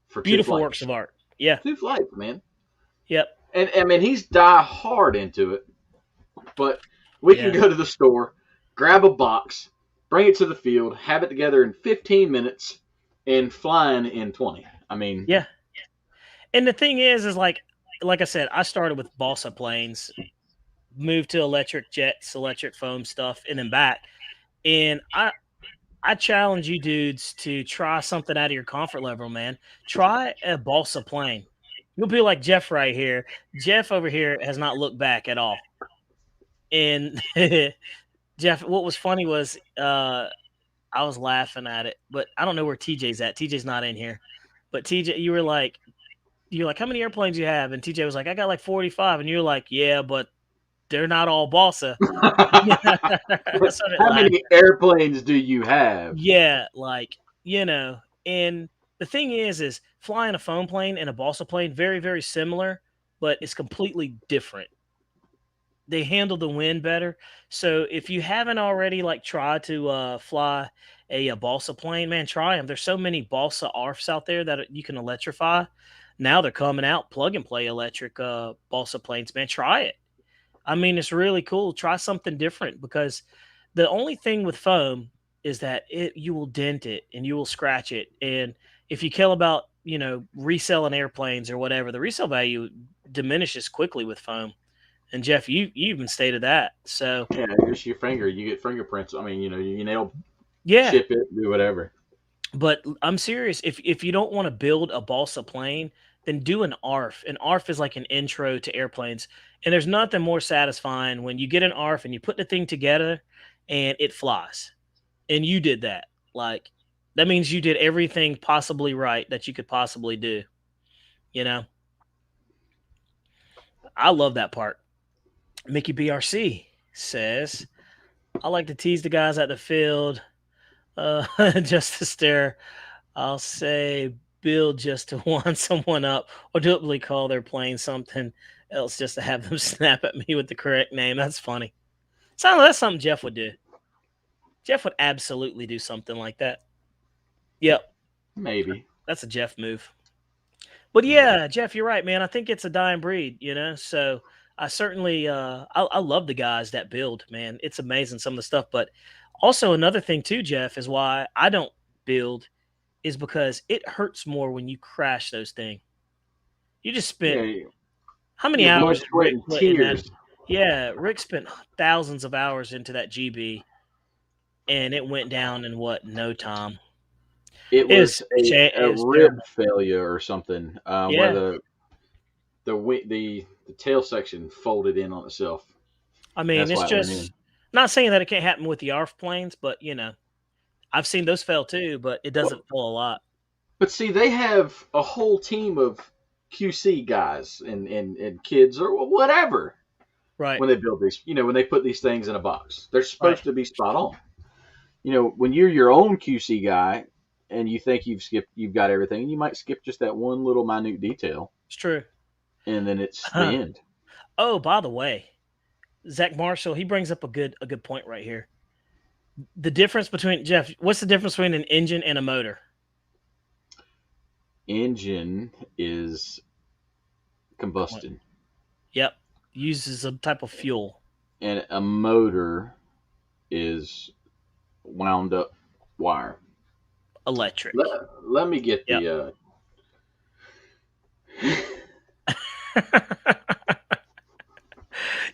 for two Beautiful works flights. of art. Yeah. Two flights, man. Yep. And I mean he's die hard into it, but we can Yeah. go to the store, grab a box, bring it to the field, have it together in 15 minutes, and flying in 20. I mean, Yeah. And the thing is like I said, I started with balsa planes, moved to electric jets, electric foam stuff, and then back. And I challenge you dudes to try something out of your comfort level, man. Try a balsa plane. You'll be like Jeff right here. Jeff over here has not looked back at all. And Jeff, what was funny was I was laughing at it, but I don't know where TJ's at. TJ's not in here. But TJ, you're like, how many airplanes you have? And TJ was like, I got like 45. And you're like, yeah, but they're not all balsa. I started how laughing. many airplanes do you have? Yeah, and the thing is flying a foam plane and a balsa plane, very, very similar, but it's completely different. They handle the wind better. So if you haven't already tried to fly a balsa plane, man, try them. There's so many balsa ARFs out there that you can electrify. Now they're coming out plug and play electric balsa planes, man. Try it. I mean, it's really cool. Try something different because the only thing with foam is that you will dent it and you will scratch it. And if you care about, reselling airplanes or whatever, the resale value diminishes quickly with foam. And Jeff, you even stated that. So Yeah, just your finger. You get fingerprints. I mean, you nail, yeah, ship it, do whatever. but I'm serious. If you don't want to build a balsa plane, then do an ARF. An ARF is like an intro to airplanes. And there's nothing more satisfying when you get an ARF and you put the thing together and it flies. And you did that. Like that means you did everything possibly right that you could possibly do. I love that part. Mickey BRC says, I like to tease the guys at the field just to stare. I'll say build just to wind someone up or deliberately call their plane something else just to have them snap at me with the correct name. That's funny. Sounds like that's something Jeff would do. Jeff would absolutely do something like that. Yep. Maybe. That's a Jeff move. But yeah, Jeff, you're right, man. I think it's a dying breed, So I certainly I love the guys that build, man. It's amazing some of the stuff. But also another thing too, Jeff, is why I don't build is because it hurts more when you crash those things. You just spent how many hours did Rick put in that? Yeah, Rick spent thousands of hours into that GB, and it went down in no time. It was a rib failure or something, where the tail section folded in on itself. I mean, it's just not saying that it can't happen with the ARF planes, but I've seen those fail too, but it doesn't fail a lot. But see, they have a whole team of QC guys and kids or whatever Right. when they build these. When they put these things in a box, they're Right. supposed to be spot on. When you're your own QC guy and you think you've got everything, you might skip just that one little minute detail, It's true. and then it's the end. Oh, by the way, Zach Marshall, he brings up a good point right here. The difference between Jeff, what's the difference between an engine and a motor? Engine is combustion, Yep. Uses a type of fuel. and a motor is wound up wire. Electric. Let me get Yep. the.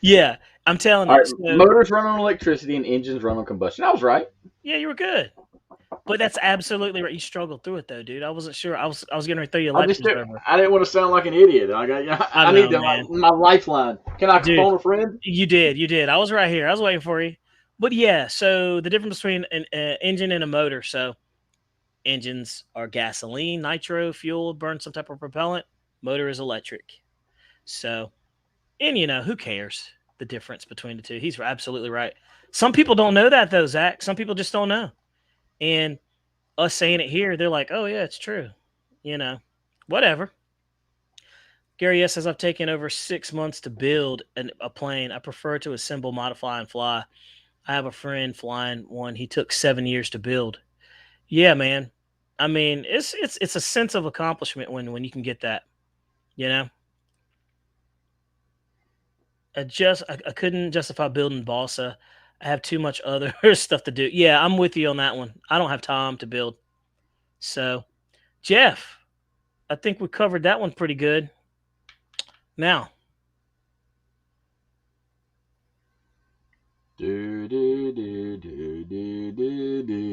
Yeah, I'm telling All you. right, So, motors run on electricity and engines run on combustion. I was right. yeah, you were good. But that's absolutely right. You struggled through it though, dude. I wasn't sure. I was getting ready to throw you a life preserver. I didn't want to sound like an idiot. I know, need man. my lifeline. Can I Dude, phone a friend? You did. I was right here. I was waiting for you. But yeah, so the difference between an engine and a motor. So engines are gasoline, nitro, fuel, burn some type of propellant. Motor is electric. So, and who cares the difference between the two? He's absolutely right. Some people don't know that though, Zach. Some people just don't know. And us saying it here, they're like, oh yeah, it's true. Whatever. Gary S says, I've taken over 6 months to build a plane. I prefer to assemble, modify, and fly. I have a friend flying one. He took 7 years to build. Yeah, man. I mean, it's a sense of accomplishment when you can get that. I couldn't justify building balsa. I have too much other stuff to do. Yeah, I'm with you on that one. I don't have time to build. So, Jeff, I think we covered that one pretty good. Now, Do, do, do, do, do, do, do.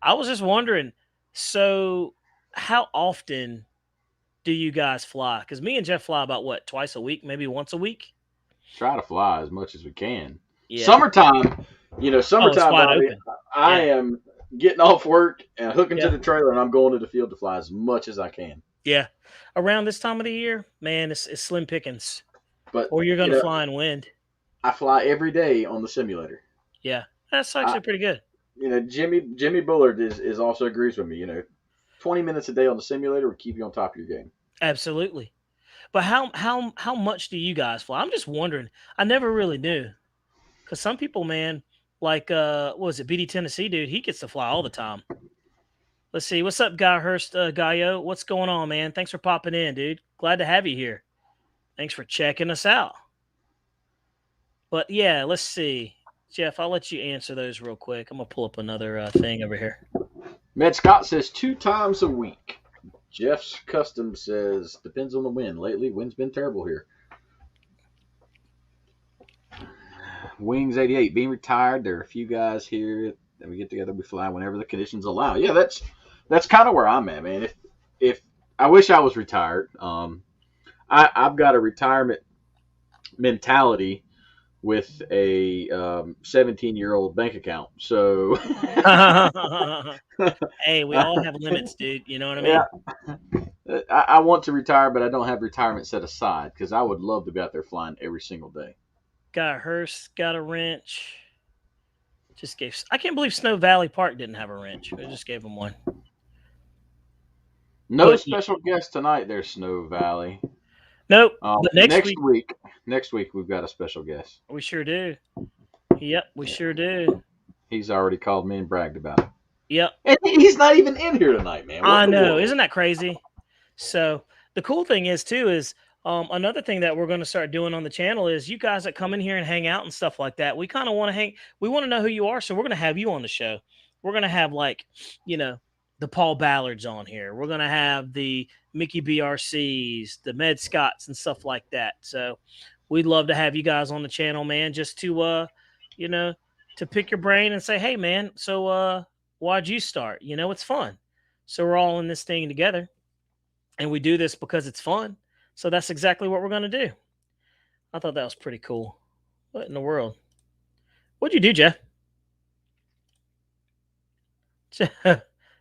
I was just wondering, so how often do you guys fly? Because me and Jeff fly about what, twice a week, maybe once a week? Try to fly as much as we can. Yeah. Summertime, Oh, it's wide Bobby, open. I Yeah. am getting off work and hooking Yeah. to the trailer, and I'm going to the field to fly as much as I can. Yeah. Around this time of the year, man, it's slim pickings. But Or you're going to fly in wind. I fly every day on the simulator. Yeah. That's actually pretty good. Jimmy Bullard is also agrees with me. 20 minutes a day on the simulator will keep you on top of your game. Absolutely. But how much do you guys fly? I'm just wondering. I never really knew. Because some people, man, like what was it, BD Tennessee dude, he gets to fly all the time. Let's see. What's up, Guy Hurst, Gaio? What's going on, man? Thanks for popping in, dude. Glad to have you here. Thanks for checking us out. But yeah, let's see. Jeff, I'll let you answer those real quick. I'm going to pull up another thing over here. Med Scott says 2 times a week. Jeff's Custom says, depends on the wind. Lately, wind's been terrible here. Wings 88, being retired. There are a few guys here that we get together, we fly whenever the conditions allow. Yeah, that's kind of where I'm at, man. If I wish I was retired. I've got a retirement mentality with a 17-year-old bank account. So hey, we all have limits, dude. You know what I mean? Yeah. I want to retire, but I don't have retirement set aside because I would love to be out there flying every single day. Got a hearse, got a wrench. I can't believe Snow Valley Park didn't have a wrench. I just gave them one. No special guest tonight there, Snow Valley. Nope. But next week we've got a special guest. We sure do. Yep, we sure do. He's already called me and bragged about it. Yep. And he's not even in here tonight, man. I know. Isn't that crazy? So the cool thing is too is another thing that we're going to start doing on the channel is you guys that come in here and hang out and stuff like that. We kind of want to hang. We want to know who you are, so we're going to have you on the show. We're going to have the Paul Ballards on here. We're going to have the Mickey BRCs, the Med Scotts and stuff like that. So we'd love to have you guys on the channel, man, just to, to pick your brain and say, hey, man, so why'd you start? It's fun. So we're all in this thing together and we do this because it's fun. So that's exactly what we're going to do. I thought that was pretty cool. What in the world? What'd you do, Jeff?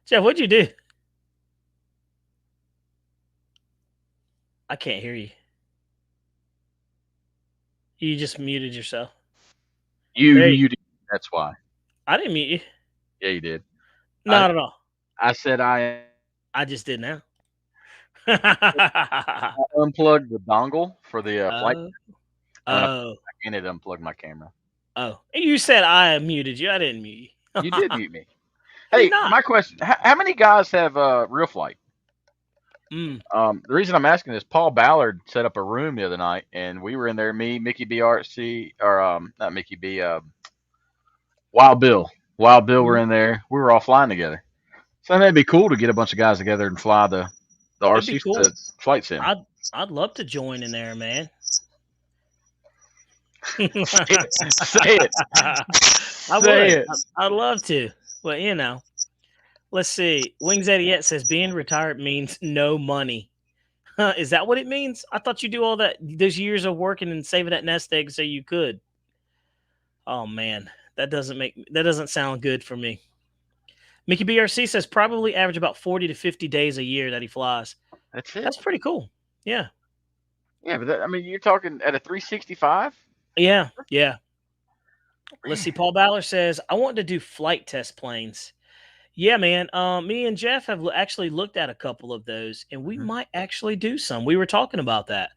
Jeff, what'd you do? I can't hear you. You just muted yourself. You There you, muted. That's why. I didn't mute you. Yeah, you did. Not at all. I said I I just did now. unplugged the dongle for the flight, Oh, and when I oh, and it unplugged my camera. oh. You said I muted you. I didn't mute you. You did mute me. I did Hey, not. my question: how many guys have real flight? Mm. The reason I'm asking is Paul Ballard set up a room the other night, and we were in there. Me, Mickey B, RC, or not Mickey B, Wild Bill. Wild Bill were in there. We were all flying together. So that'd be cool to get a bunch of guys together and fly the It'd be RC cool. flight sim. I'd love to join in there, man. Say it. I would. I'd love to. But you know, let's see. Wings Eddie says being retired means no money. Is that what it means? I thought you do all that those years of working and saving that nest egg so you could. Oh man, that doesn't sound good for me. Mickey BRC says probably average about 40 to 50 days a year that he flies. That's it. That's pretty cool. Yeah. Yeah, but I mean, you're talking at a 365. Yeah. Yeah. Let's see. Paul Ballard says I want to do flight test planes. Yeah, man. Me and Jeff have actually looked at a couple of those, and we might actually do some. We were talking about that.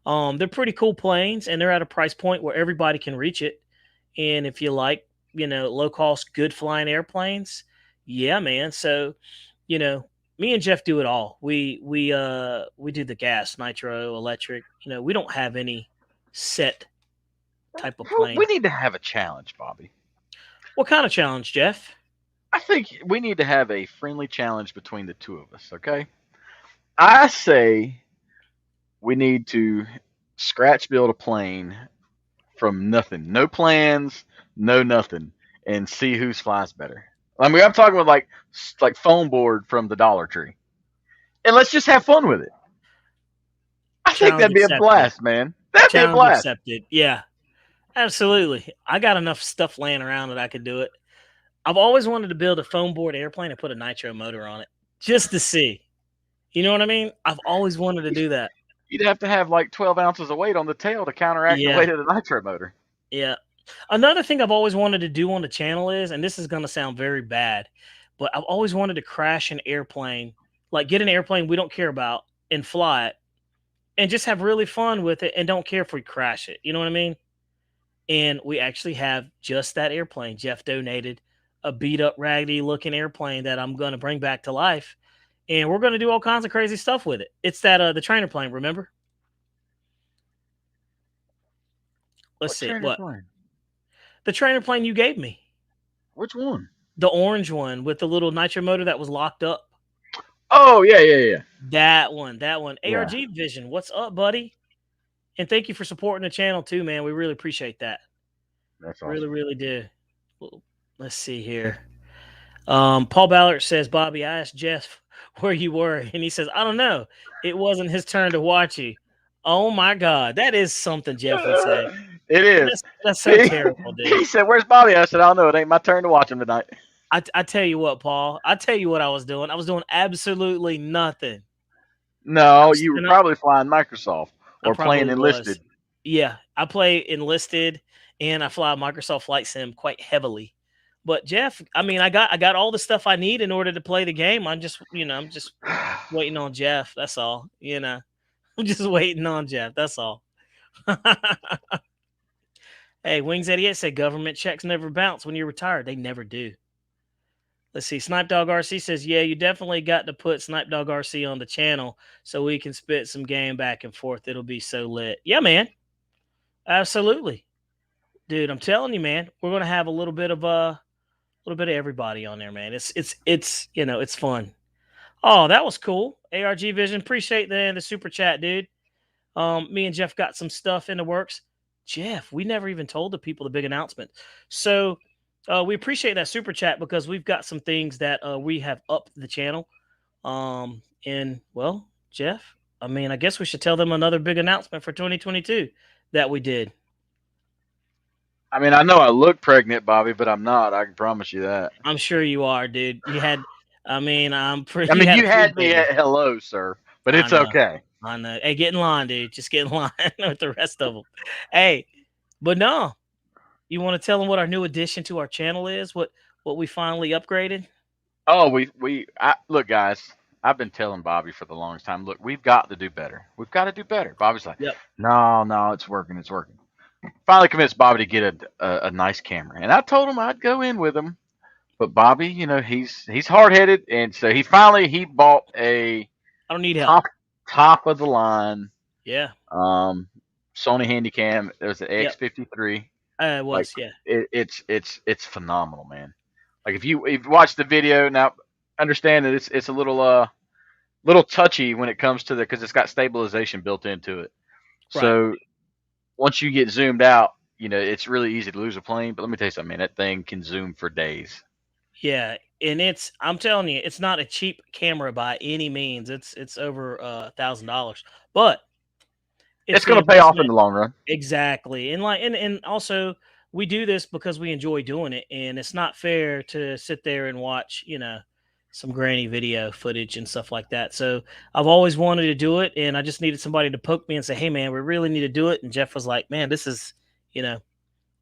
They're pretty cool planes, and they're at a price point where everybody can reach it. And if you like, low cost, good flying airplanes, yeah, man. So, me and Jeff do it all. We do the gas, nitro, electric. We don't have any set type of plane. We need to have a challenge, Bobby. What kind of challenge, Jeff? I think we need to have a friendly challenge between the two of us, okay? I say we need to scratch build a plane from nothing. No plans, no nothing, and see whose flies better. I mean, I'm talking about like foam board from the Dollar Tree. And let's just have fun with it. I think that'd be a blast, man. That'd be a blast. Accepted. Yeah, absolutely. I got enough stuff laying around that I could do it. I've always wanted to build a foam board airplane and put a nitro motor on it just to see. You know what I mean? I've always wanted to do that. You'd have to have like 12 ounces of weight on the tail to counteract the weight of the nitro motor. Yeah. Another thing I've always wanted to do on the channel is, and this is going to sound very bad, but I've always wanted to crash an airplane, like get an airplane we don't care about and fly it and just have really fun with it and don't care if we crash it. You know what I mean? And we actually have just that airplane. Jeff donated a beat up, raggedy looking airplane that I'm going to bring back to life. And we're going to do all kinds of crazy stuff with it. It's that, the trainer plane, remember? Let's see. What? Plane? The trainer plane you gave me. Which one? The orange one with the little nitro motor that was locked up. Oh, yeah. That one. Yeah. ARG Vision, what's up, buddy? And thank you for supporting the channel too, man. We really appreciate that. That's awesome. Really, really do. Well, let's see here. Paul Ballard says, Bobby, I asked Jeff where you were, and he says, I don't know. It wasn't his turn to watch you. Oh my God, that is something Jeff would say. It is. That's so terrible, dude. He said, "Where's Bobby?" I said, "I don't know. It ain't my turn to watch him tonight." I tell you what, Paul. I tell you what I was doing. I was doing absolutely nothing. No, you were probably flying Microsoft or playing Enlisted. Yeah, I play Enlisted and I fly Microsoft Flight Sim quite heavily. But Jeff, I mean, I got all the stuff I need in order to play the game. I'm just waiting on Jeff. That's all. I'm just waiting on Jeff. That's all. Hey, Wings 88 said government checks never bounce when you're retired. They never do. Let's see. Snipe Dog RC says, yeah, you definitely got to put Snipe Dog RC on the channel so we can spit some game back and forth. It'll be so lit. Yeah, man. Absolutely. Dude, I'm telling you, man, we're going to have a little bit of everybody on there, man. It's fun. Oh, that was cool. ARG Vision. Appreciate the super chat, dude. Me and Jeff got some stuff in the works. Jeff, we never even told the people the big announcement. So we appreciate that super chat because we've got some things that we have upped the channel. And well, Jeff, I mean, I guess we should tell them another big announcement for 2022 that we did. I mean, I know I look pregnant, Bobby, but I'm not. I can promise you that. I'm sure you are, dude. You had, I'm pretty. I mean, you had me at hello, sir, but it's okay. I know. Hey, get in line, dude. Just get in line with the rest of them. Hey, But no, you want to tell them what our new addition to our channel is? What we finally upgraded? Oh, look, guys. I've been telling Bobby for the longest time. Look, we've got to do better. We've got to do better. Bobby's like, Yep. no, it's working, it's working. Finally convinced Bobby to get a nice camera, and I told him I'd go in with him. But Bobby, he's hard headed, and so he bought a I don't need help. top of the line Yeah. Sony Handycam. It was the X53. It was, Like, yeah. it's phenomenal, man. Like if you watch the video now, understand that it's a little touchy when it comes to because it's got stabilization built into it. Right. So once you get zoomed out, it's really easy to lose a plane. But let me tell you something, man. That thing can zoom for days. Yeah, and I'm telling you, it's not a cheap camera by any means. It's over $1,000, but It's going to pay off in the long run. Exactly, and also we do this because we enjoy doing it, and it's not fair to sit there and watch some grainy video footage and stuff like that. So I've always wanted to do it, and I just needed somebody to poke me and say, "Hey, man, we really need to do it." And Jeff was like, "Man, this is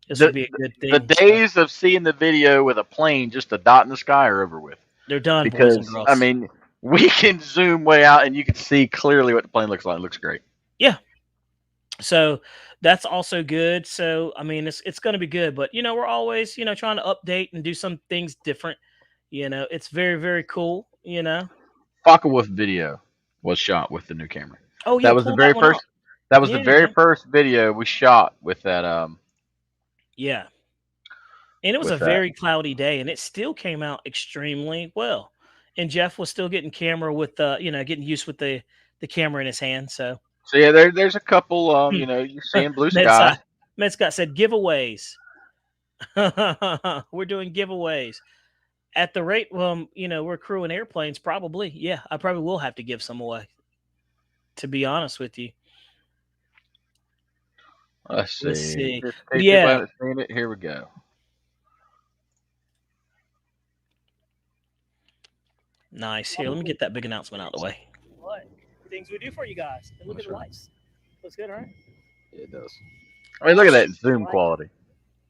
this would be a good thing." The days of seeing the video with a plane just a dot in the sky are over with. They're done, because boys and girls. I mean, we can zoom way out and you can see clearly what the plane looks like. It looks great. Yeah. So that's also good. So I mean, it's going to be good, but we're always trying to update and do some things different. It's very, very cool. Focke-Wulf video was shot with the new camera. Oh yeah, that was the very first. That was the very first video we shot with that. Yeah, and it was a very cloudy day, and it still came out extremely well. And Jeff was still getting camera with getting used with the camera in his hand. So yeah, there's a couple. You're seeing blue sky. Med Scott said giveaways. We're doing giveaways. At the rate, we're crewing airplanes, probably. Yeah, I probably will have to give some away, to be honest with you. Let's see. Yeah. People haven't seen it. Here we go. Nice. Here, let me get that big announcement out of the way. What things we do for you guys? And look at the lights. Looks good, right? Yeah, it does. I mean, look at that zoom quality.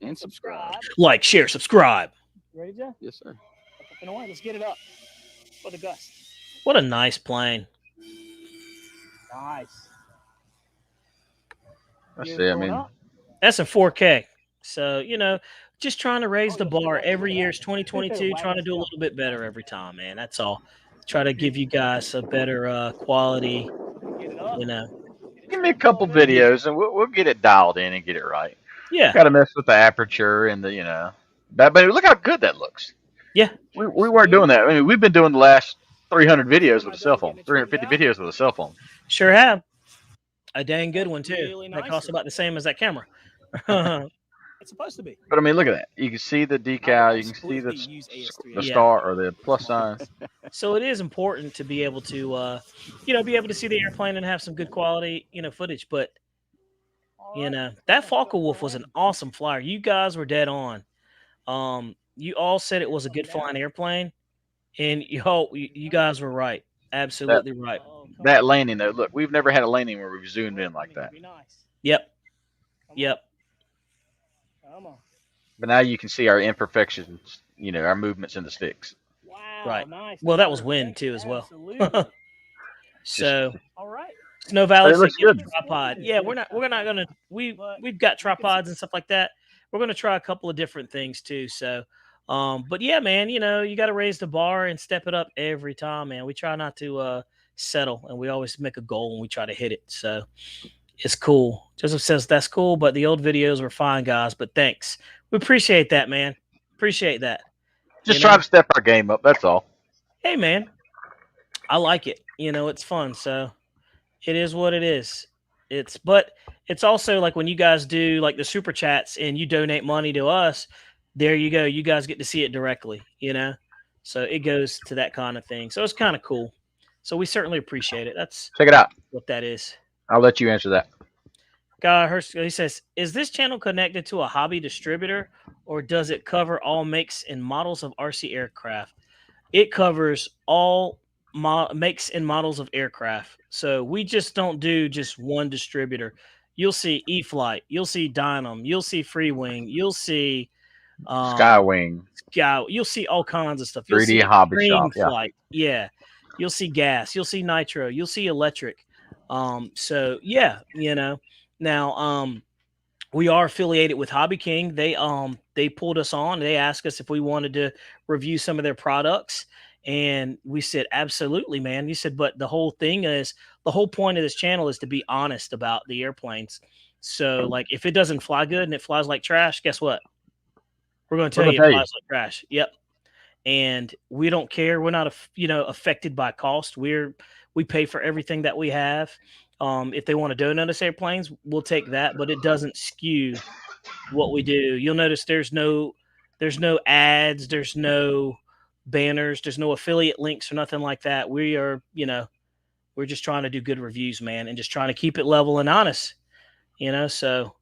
And subscribe. Like, share, subscribe. Ready, Jeff? Yes, sir. Let's get it up for the gust. What a nice plane. Nice. I see. I mean, that's in 4K. So, just trying to raise the bar every year. It's 2022, trying to do a little bit better every time, man. That's all. Try to give you guys a better quality, Give me a couple videos and we'll get it dialed in and get it right. Yeah. Got to mess with the aperture and the, but look how good that looks. Yeah. We weren't doing that. I mean, we've been doing the last 300 videos with a cell phone, 350 videos with a cell phone. Sure have. A dang good one, too. That costs about the same as that camera. It's supposed to be. But I mean, look at that. You can see the decal. You can see the star or the plus sign. So it is important to be able to, be able to see the airplane and have some good quality, footage. But, that Focke-Wulf was an awesome flyer. You guys were dead on. You all said it was a good flying airplane, and you guys were right. Absolutely right. That landing, though, look, we've never had a landing where we've zoomed in like that. Yep. Come on. But now you can see our imperfections, our movements in the sticks. Wow. Right. Nice. Well, that was wind, too, as well. So, all right. Snow Valley looks good. Tripod. Yeah, we're not gonna. We've got tripods and stuff like that. We're gonna try a couple of different things too. So, but yeah, man, you got to raise the bar and step it up every time, man. We try not to settle, and we always make a goal and we try to hit it. So it's cool. Joseph says that's cool, but the old videos were fine, guys. But thanks, we appreciate that, man. Appreciate that. Just try to step our game up. That's all. Hey, man, I like it. It's fun. So it is what it is. But it's also like when you guys do like the super chats and you donate money to us, there you go. You guys get to see it directly, so it goes to that kind of thing. So it's kind of cool. So we certainly appreciate it. Check it out. What that is. I'll let you answer that. Guy Hurst, he says, is this channel connected to a hobby distributor or does it cover all makes and models of RC aircraft? It covers all makes and models of aircraft. So we just don't do just one distributor. You'll see E-Flight. You'll see Dynam. You'll see Freewing. You'll see Skywing, Scout. You'll see all kinds of stuff. You'll 3D see Hobby Extreme Shop. Yeah. Flight. Yeah. You'll see gas. You'll see nitro. You'll see electric. So yeah, now we are affiliated with Hobby King. They pulled us on. They asked us if we wanted to review some of their products, and we said absolutely, man. He said, but the whole point of this channel is to be honest about the airplanes. So like, if it doesn't fly good and it flies like trash, guess what? We're going to tell you it flies like trash. Yep. And we don't care. We're not, affected by cost. We pay for everything that we have. If they want to donate us airplanes, we'll take that, but it doesn't skew what we do. You'll notice there's no ads, there's no banners, there's no affiliate links or nothing like that. We are, we're just trying to do good reviews, man, and just trying to keep it level and honest, so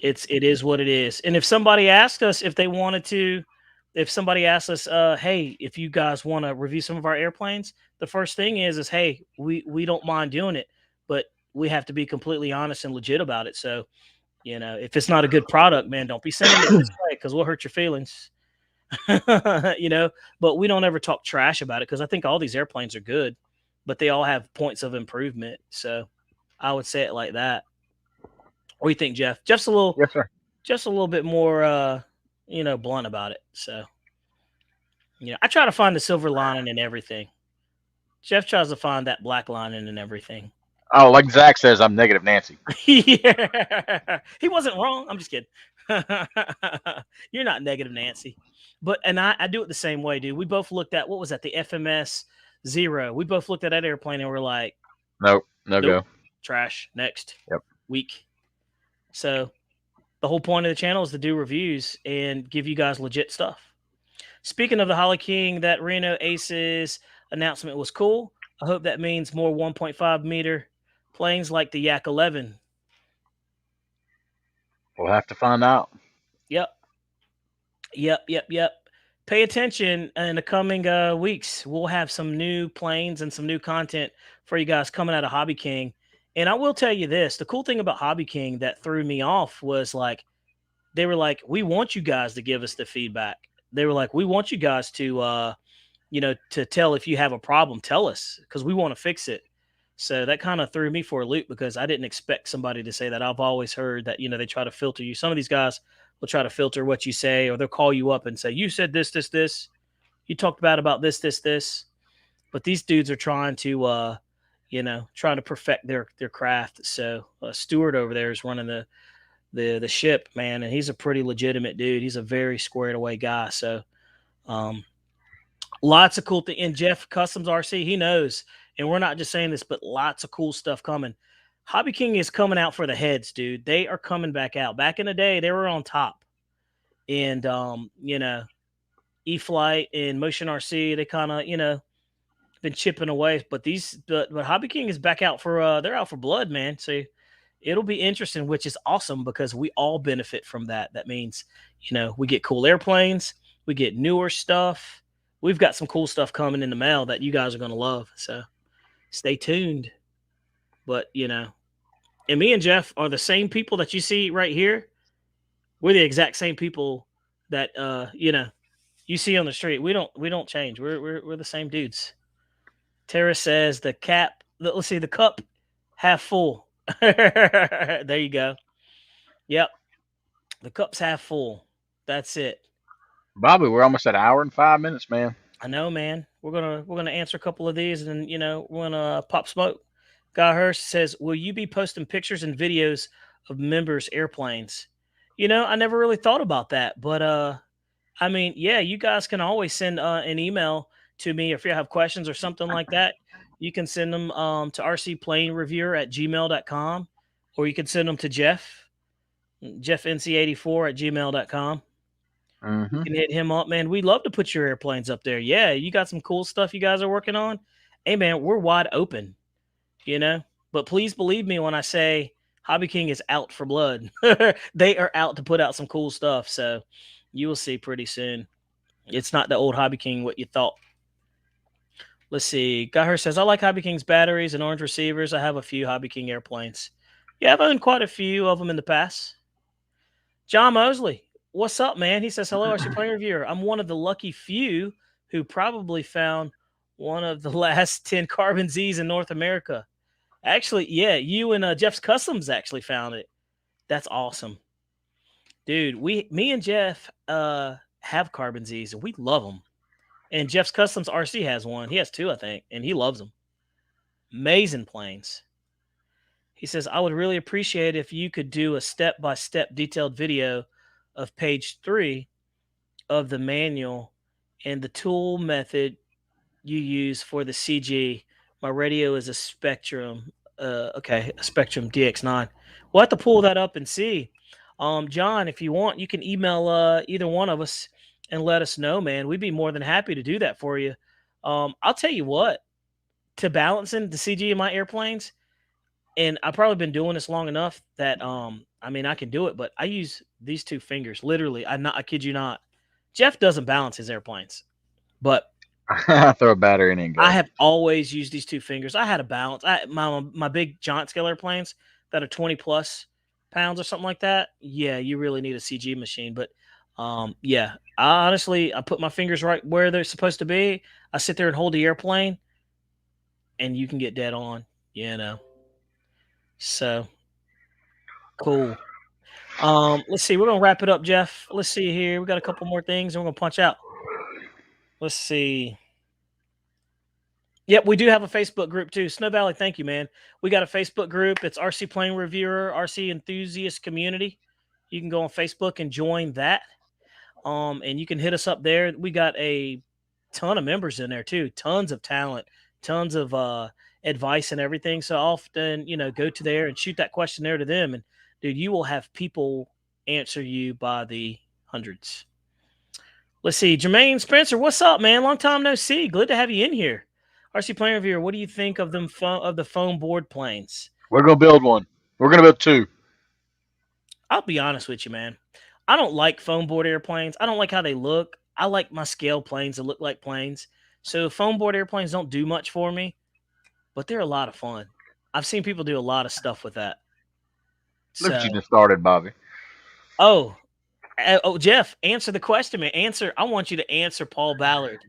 it is what it is. And if somebody asked us if somebody asked us, hey, if you guys want to review some of our airplanes, the first thing is, hey, we don't mind doing it, but we have to be completely honest and legit about it. So, if it's not a good product, man, don't be sending it this way because we'll hurt your feelings. But we don't ever talk trash about it because I think all these airplanes are good, but they all have points of improvement. So I would say it like that. What do you think, Jeff? Jeff's a little, Yes, sir. just a little bit more, blunt about it. So, I try to find the silver lining in everything. Jeff tries to find that black lining in everything. Oh, like Zach says, I'm negative Nancy. Yeah. He wasn't wrong. I'm just kidding. You're not negative Nancy. But, and I do it the same way, dude. We both looked at, what was that? The FMS 0. We both looked at that airplane and we're like, Nope, no nope, go. trash. Next. Yep. Week. So the whole point of the channel is to do reviews and give you guys legit stuff. Speaking of the Holly King, that Reno Aces announcement was cool. I hope that means more 1.5 meter planes like the Yak 11. We'll have to find out. Yep. Pay attention in the coming weeks. We'll have some new planes and some new content for you guys coming out of Hobby King. And I will tell you this, the cool thing about Hobby King that threw me off was like, they were like, we want you guys to give us the feedback. They were like, we want you guys to, to tell if you have a problem, tell us because we want to fix it. So that kind of threw me for a loop because I didn't expect somebody to say that. I've always heard that, they try to filter you. Some of these guys will try to filter what you say, or they'll call you up and say, you said this. You talked about this. But these dudes are trying to, trying to perfect their craft. So Stuart over there is running the ship, man, and he's a pretty legitimate dude. He's a very squared away guy. So lots of cool things. And Jeff Customs RC, he knows. And we're not just saying this, but lots of cool stuff coming. Hobby King is coming out for the heads, dude. They are coming back out. Back in the day, they were on top. And, E-Flight and Motion RC, they kind of, been chipping away. But but Hobby King is back out for, they're out for blood, man. So it'll be interesting, which is awesome because we all benefit from that. That means, we get cool airplanes, we get newer stuff. We've got some cool stuff coming in the mail that you guys are going to love. So stay tuned. But, and me and Jeff are the same people that you see right here. We're the exact same people that, you see on the street. We don't change. We're the same dudes. Tara says the cup half full. There you go. Yep. The cup's half full. That's it. Bobby, we're almost at an hour and 5 minutes, man. I know, man. We're gonna answer a couple of these, and we're gonna pop smoke. Guy Hurst says, "Will you be posting pictures and videos of members' airplanes?" I never really thought about that, but I mean, yeah, you guys can always send an email to me if you have questions or something like that. You can send them to rcplanereviewer@gmail.com, or you can send them to jeffnc84@gmail.com. Mm-hmm. You can hit him up, man. We'd love to put your airplanes up there. Yeah, you got some cool stuff you guys are working on. Hey, man, we're wide open, But please believe me when I say Hobby King is out for blood. They are out to put out some cool stuff. So you will see pretty soon. It's not the old Hobby King what you thought. Let's see. Guy says, I like Hobby King's batteries and orange receivers. I have a few Hobby King airplanes. Yeah, I've owned quite a few of them in the past. John Mosley, what's up, man? He says, hello, Rcplanereviewer. I'm one of the lucky few who probably found one of the last 10 Carbon Zs in North America. Actually, yeah, you and Jeff's Customs actually found it. That's awesome. Dude, me and Jeff have Carbon Zs, and we love them. And Jeff's Customs RC has one. He has two, I think, and he loves them. Amazing planes. He says, I would really appreciate if you could do a step-by-step detailed video of page 3 of the manual and the tool method you use for the CG. My radio is a Spectrum. A Spectrum DX9. We'll have to pull that up and see. John, if you want, you can email either one of us and let us know, man. We'd be more than happy to do that for you. I'll tell you what, to balancing the CG in my airplanes, and I've probably been doing this long enough that I mean I can do it, but I use these two fingers. Literally, I kid you not. Jeff doesn't balance his airplanes, but Throw a battery in and go. I have always used these two fingers. I had a balance. My big giant scale airplanes that are 20 plus pounds or something like that. Yeah, you really need a CG machine. But yeah, I put my fingers right where they're supposed to be. I sit there and hold the airplane, and you can get dead on. So cool. Let's see. We're gonna wrap it up, Jeff. Let's see here. We got a couple more things, and we're gonna punch out. Let's see. Yep, we do have a Facebook group too. Snow Valley, thank you, man. We got a Facebook group. It's RC Plane Reviewer, RC Enthusiast Community. You can go on Facebook and join that. And you can hit us up there. We got a ton of members in there too. Tons of talent, tons of advice and everything. So often, go to there and shoot that questionnaire to them. And dude, you will have people answer you by the hundreds. Let's see. Jermaine Spencer, what's up, man? Long time no see. Glad to have you in here. Rcplanereviewer, what do you think of them of the foam board planes? We're gonna build one. We're gonna build two. I'll be honest with you, man. I don't like foam board airplanes. I don't like how they look. I like my scale planes that look like planes. So foam board airplanes don't do much for me, but they're a lot of fun. I've seen people do a lot of stuff with that. Look what you just started, Bobby. Oh, Jeff, answer the question, man. I want you to answer Paul Ballard.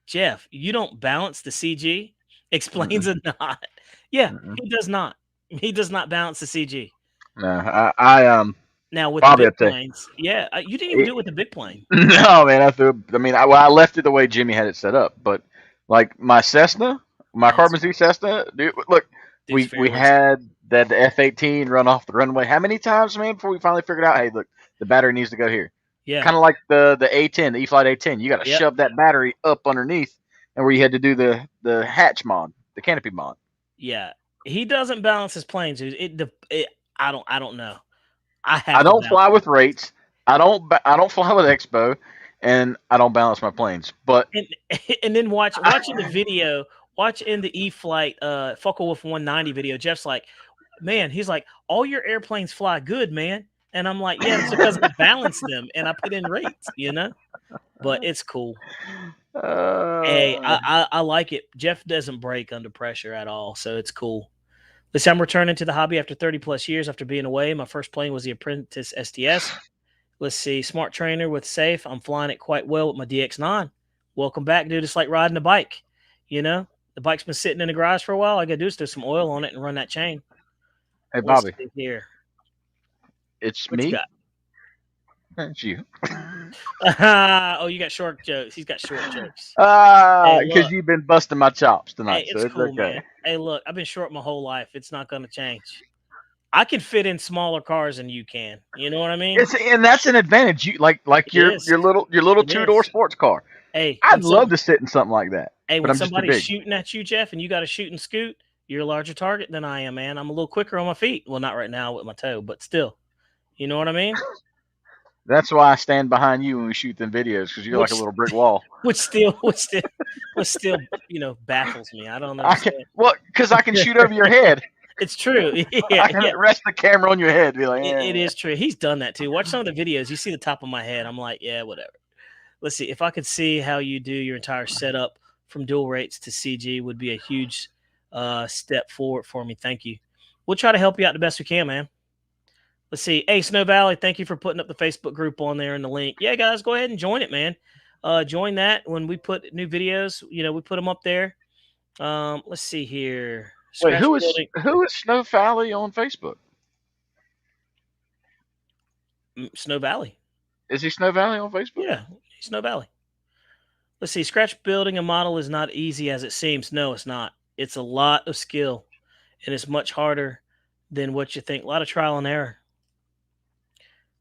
Jeff, you don't balance the CG? Explains it not. Yeah, he does not. He does not balance the CG. No, I Now with Bobby, the big planes, yeah, you didn't even do it with the big plane. No, man, I left it the way Jimmy had it set up, but like my Cessna, my Carbon Z Cessna, dude, look, we had that F-18 run off the runway. How many times, man, before we finally figured out, hey, look, the battery needs to go here. Yeah. Kind of like the A10, the E-Flight A10. You got to shove that battery up underneath, and where you had to do the hatch mod, the canopy mod. Yeah, he doesn't balance his planes. I don't know. I don't fly with rates. I don't fly with Expo, and I don't balance my planes. But and then watch in the video, watch in the E-Flight Focke-Wulf 190 video. Jeff's like, man, he's like, all your airplanes fly good, man. And I'm like, yeah, it's because I balance them and I put in rates, But it's cool. Hey, I like it. Jeff doesn't break under pressure at all, so it's cool. Let's say I'm returning to the hobby after 30 plus years after being away. My first plane was the Apprentice STS. Let's see, smart trainer with safe. I'm flying it quite well with my DX9. Welcome back, dude. It's like riding a bike. The bike's been sitting in the garage for a while. All I gotta do is throw some oil on it and run that chain. Hey, Bobby. Let's see here. It's what me. You got? It's you. Oh, you got short jokes. He's got short jokes. Because you've been busting my chops tonight. Hey, it's cool, okay. Man. Hey, look, I've been short my whole life. It's not going to change. I can fit in smaller cars than you can. You know what I mean? And that's an advantage. You like your little 2-door sports car. Hey, I'd love to sit in something like that. Hey, when somebody's shooting at you, Jeff, and you got to shoot and scoot, you're a larger target than I am, man. I'm a little quicker on my feet. Well, not right now with my toe, but still. You know what I mean? That's why I stand behind you when we shoot them videos, because you're like a little brick wall. Which still, baffles me. I don't know. Because I can shoot over your head. It's true. I can rest the camera on your head. Be like, it is true. He's done that too. Watch some of the videos. You see the top of my head. I'm like, yeah, whatever. Let's see. If I could see how you do your entire setup from dual rates to CG, would be a huge step forward for me. Thank you. we'll try to help you out the best we can, man. Let's see. Hey, Snow Valley, thank you for putting up the Facebook group on there and the link. Yeah, guys, go ahead and join it, man. Join that when we put new videos. We put them up there. Let's see here. Wait, who is Snow Valley on Facebook? Snow Valley. Is he Snow Valley on Facebook? Yeah, he's Snow Valley. Let's see. Scratch building a model is not easy as it seems. No, it's not. It's a lot of skill, and it's much harder than what you think. A lot of trial and error.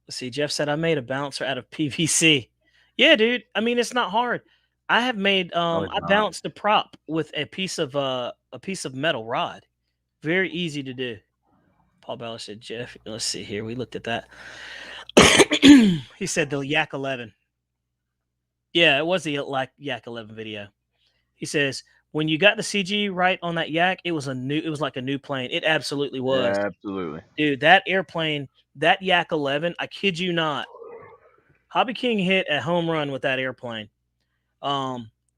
Let's see. Jeff said, I made a bouncer out of PVC. Yeah, dude. I mean, it's not hard. I have made I balanced the prop with a piece of metal rod. Very easy to do. Paul Bella said, Jeff, let's see here. We looked at that. He said the Yak 11. Yeah, it was the Yak 11 video. He says, when you got the CG right on that Yak, it was like a new plane. It absolutely was. Yeah, absolutely. Dude, that airplane, that Yak 11, I kid you not. Hobby King hit a home run with that airplane.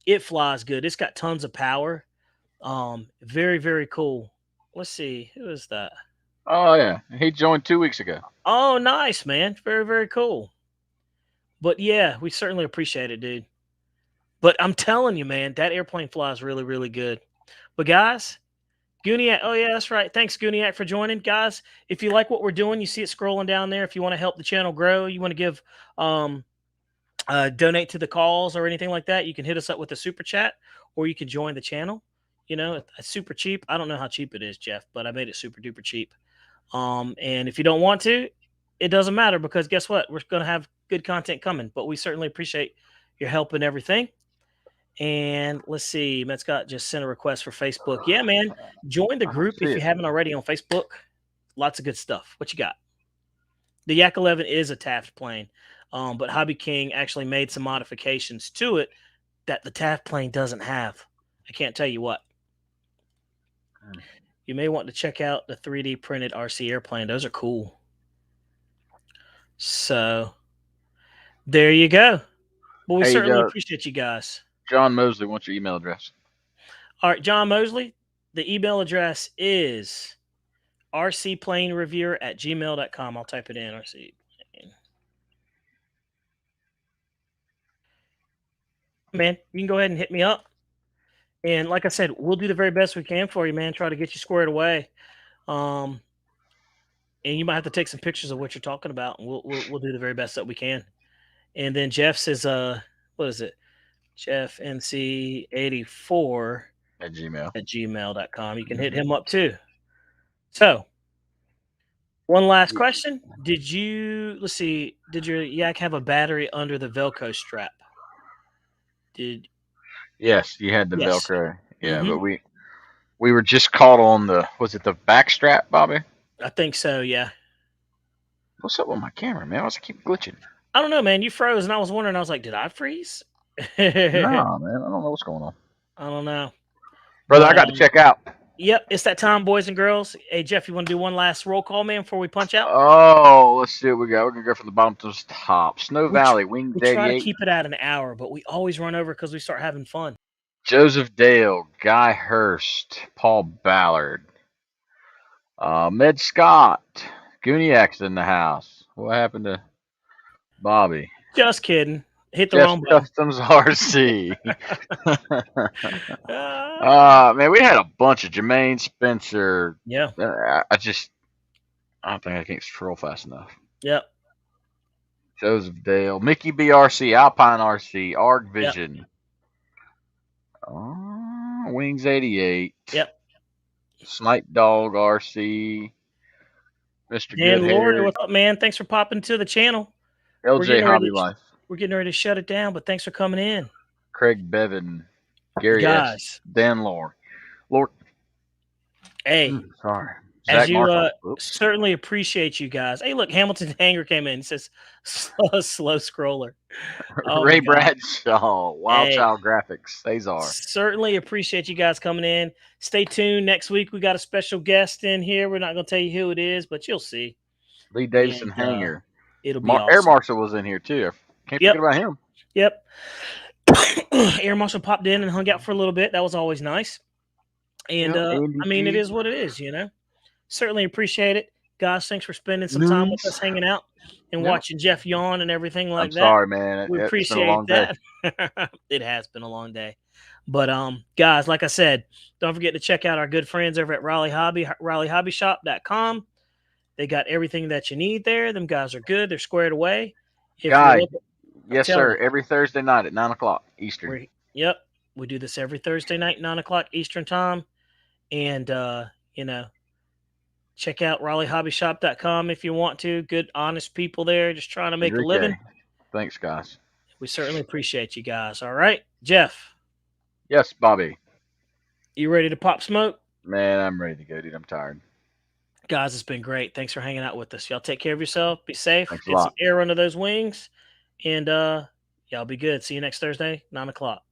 It flies good. It's got tons of power. Very, very cool. Let's see. Who is that? Oh, yeah. He joined 2 weeks ago. Oh, nice, man. Very, very cool. But yeah, we certainly appreciate it, dude. But I'm telling you, man, that airplane flies really, really good. But guys, Gooniac, oh yeah, that's right. Thanks, Gooniac, for joining. Guys, if you like what we're doing, you see it scrolling down there. If you want to help the channel grow, you want to give donate to the cause or anything like that, you can hit us up with a super chat, or you can join the channel. It's super cheap. I don't know how cheap it is, Jeff, but I made it super duper cheap. And if you don't want to, it doesn't matter, because guess what? We're going to have good content coming, but we certainly appreciate your help and everything. And let's see, Matt Scott just sent a request for Facebook. Yeah, man, join the group if you haven't already on Facebook. Lots of good stuff. What you got? The Yak 11 is a Taft plane, but Hobby King actually made some modifications to it that the Taft plane doesn't have. I can't tell you what. You may want to check out the 3D printed RC airplane. Those are cool. So there you go. Well, we certainly appreciate you guys. John Mosley wants your email address. All right, John Mosley, the email address is rcplanereviewer@gmail.com. I'll type it in, RC. Man, you can go ahead and hit me up. And like I said, we'll do the very best we can for you, man. Try to get you squared away. And you might have to take some pictures of what you're talking about, and we'll do the very best that we can. And then Jeff says, what is it? Jeff NC84 at gmail.com. You can hit him up too. So, one last question. Did your Yak have a battery under the Velcro strap? Yes, you had the Velcro. Yeah, but we were just caught on was it the back strap, Bobby? I think so, yeah. What's up with my camera, man? Why does it keep glitching? I don't know, man. You froze, and I was wondering. I was like, did I freeze? No, man. I don't know what's going on. I don't know. Brother, I got to check out. Yep, it's that time, boys and girls. Hey, Jeff, you want to do one last roll call, man, before we punch out? Oh, let's see what we got. We're going to go from the bottom to the top. Snow Valley, Wings 88. We try to keep it at an hour, but we always run over because we start having fun. Joseph Dale, Guy Hurst, Paul Ballard, Med Scott, Gooniac's in the house. What happened to Bobby? Just kidding. Hit the wrong button. Customs RC. Man, we had a bunch of Jermaine Spencer. Yeah. I don't think I can scroll fast enough. Yep. Joseph Dale, Mickey BRC, Alpine RC, Arg Vision. Yep. Wings 88. Yep. Snipe Dog RC. Mr. Dan Good Lord, Hair. what's up, man? Thanks for popping to the channel. LJ Hobby Life. We're getting ready to shut it down, but thanks for coming in. Craig Bevan, Gary S. Dan Lord. Hey. Sorry. As you certainly appreciate you guys. Hey, look, Hamilton Hanger came in. It says slow scroller. Ray Bradshaw, Wild Child Graphics, Cesar. Certainly appreciate you guys coming in. Stay tuned. Next week, we got a special guest in here. We're not going to tell you who it is, but you'll see. Lee Davison Hanger. It'll be awesome. Air Marshal was in here, too. Can't forget about him. Yep. Air Marshal popped in and hung out for a little bit. That was always nice. And, I mean, it is what it is, you know. certainly appreciate it. Guys, thanks for spending some time with us, hanging out and Yeah. watching Jeff yawn and everything like I'm that. sorry, man. We It's been a appreciate long day. that. It has been a long day. But guys, like I said, don't forget to check out our good friends over at Raleigh Hobby, RaleighHobbyShop.com. They got everything that you need there. Them guys are good. They're squared away. If Guy, you're looking, yes, tell sir. me. Every Thursday night at 9:00 Eastern. Yep. We do this every Thursday night, 9:00 Eastern time. And, check out RaleighHobbyShop.com if you want to. Good, honest people there just trying to make a living. Thanks, guys. We certainly appreciate you guys. All right. Jeff, Yes, Bobby. you ready to pop smoke? Man, I'm ready to go, dude. I'm tired. Guys, it's been great. Thanks for hanging out with us. Y'all take care of yourself. Be safe. Thanks a Get some lot. air under those wings. And y'all be good. See you next Thursday, 9:00.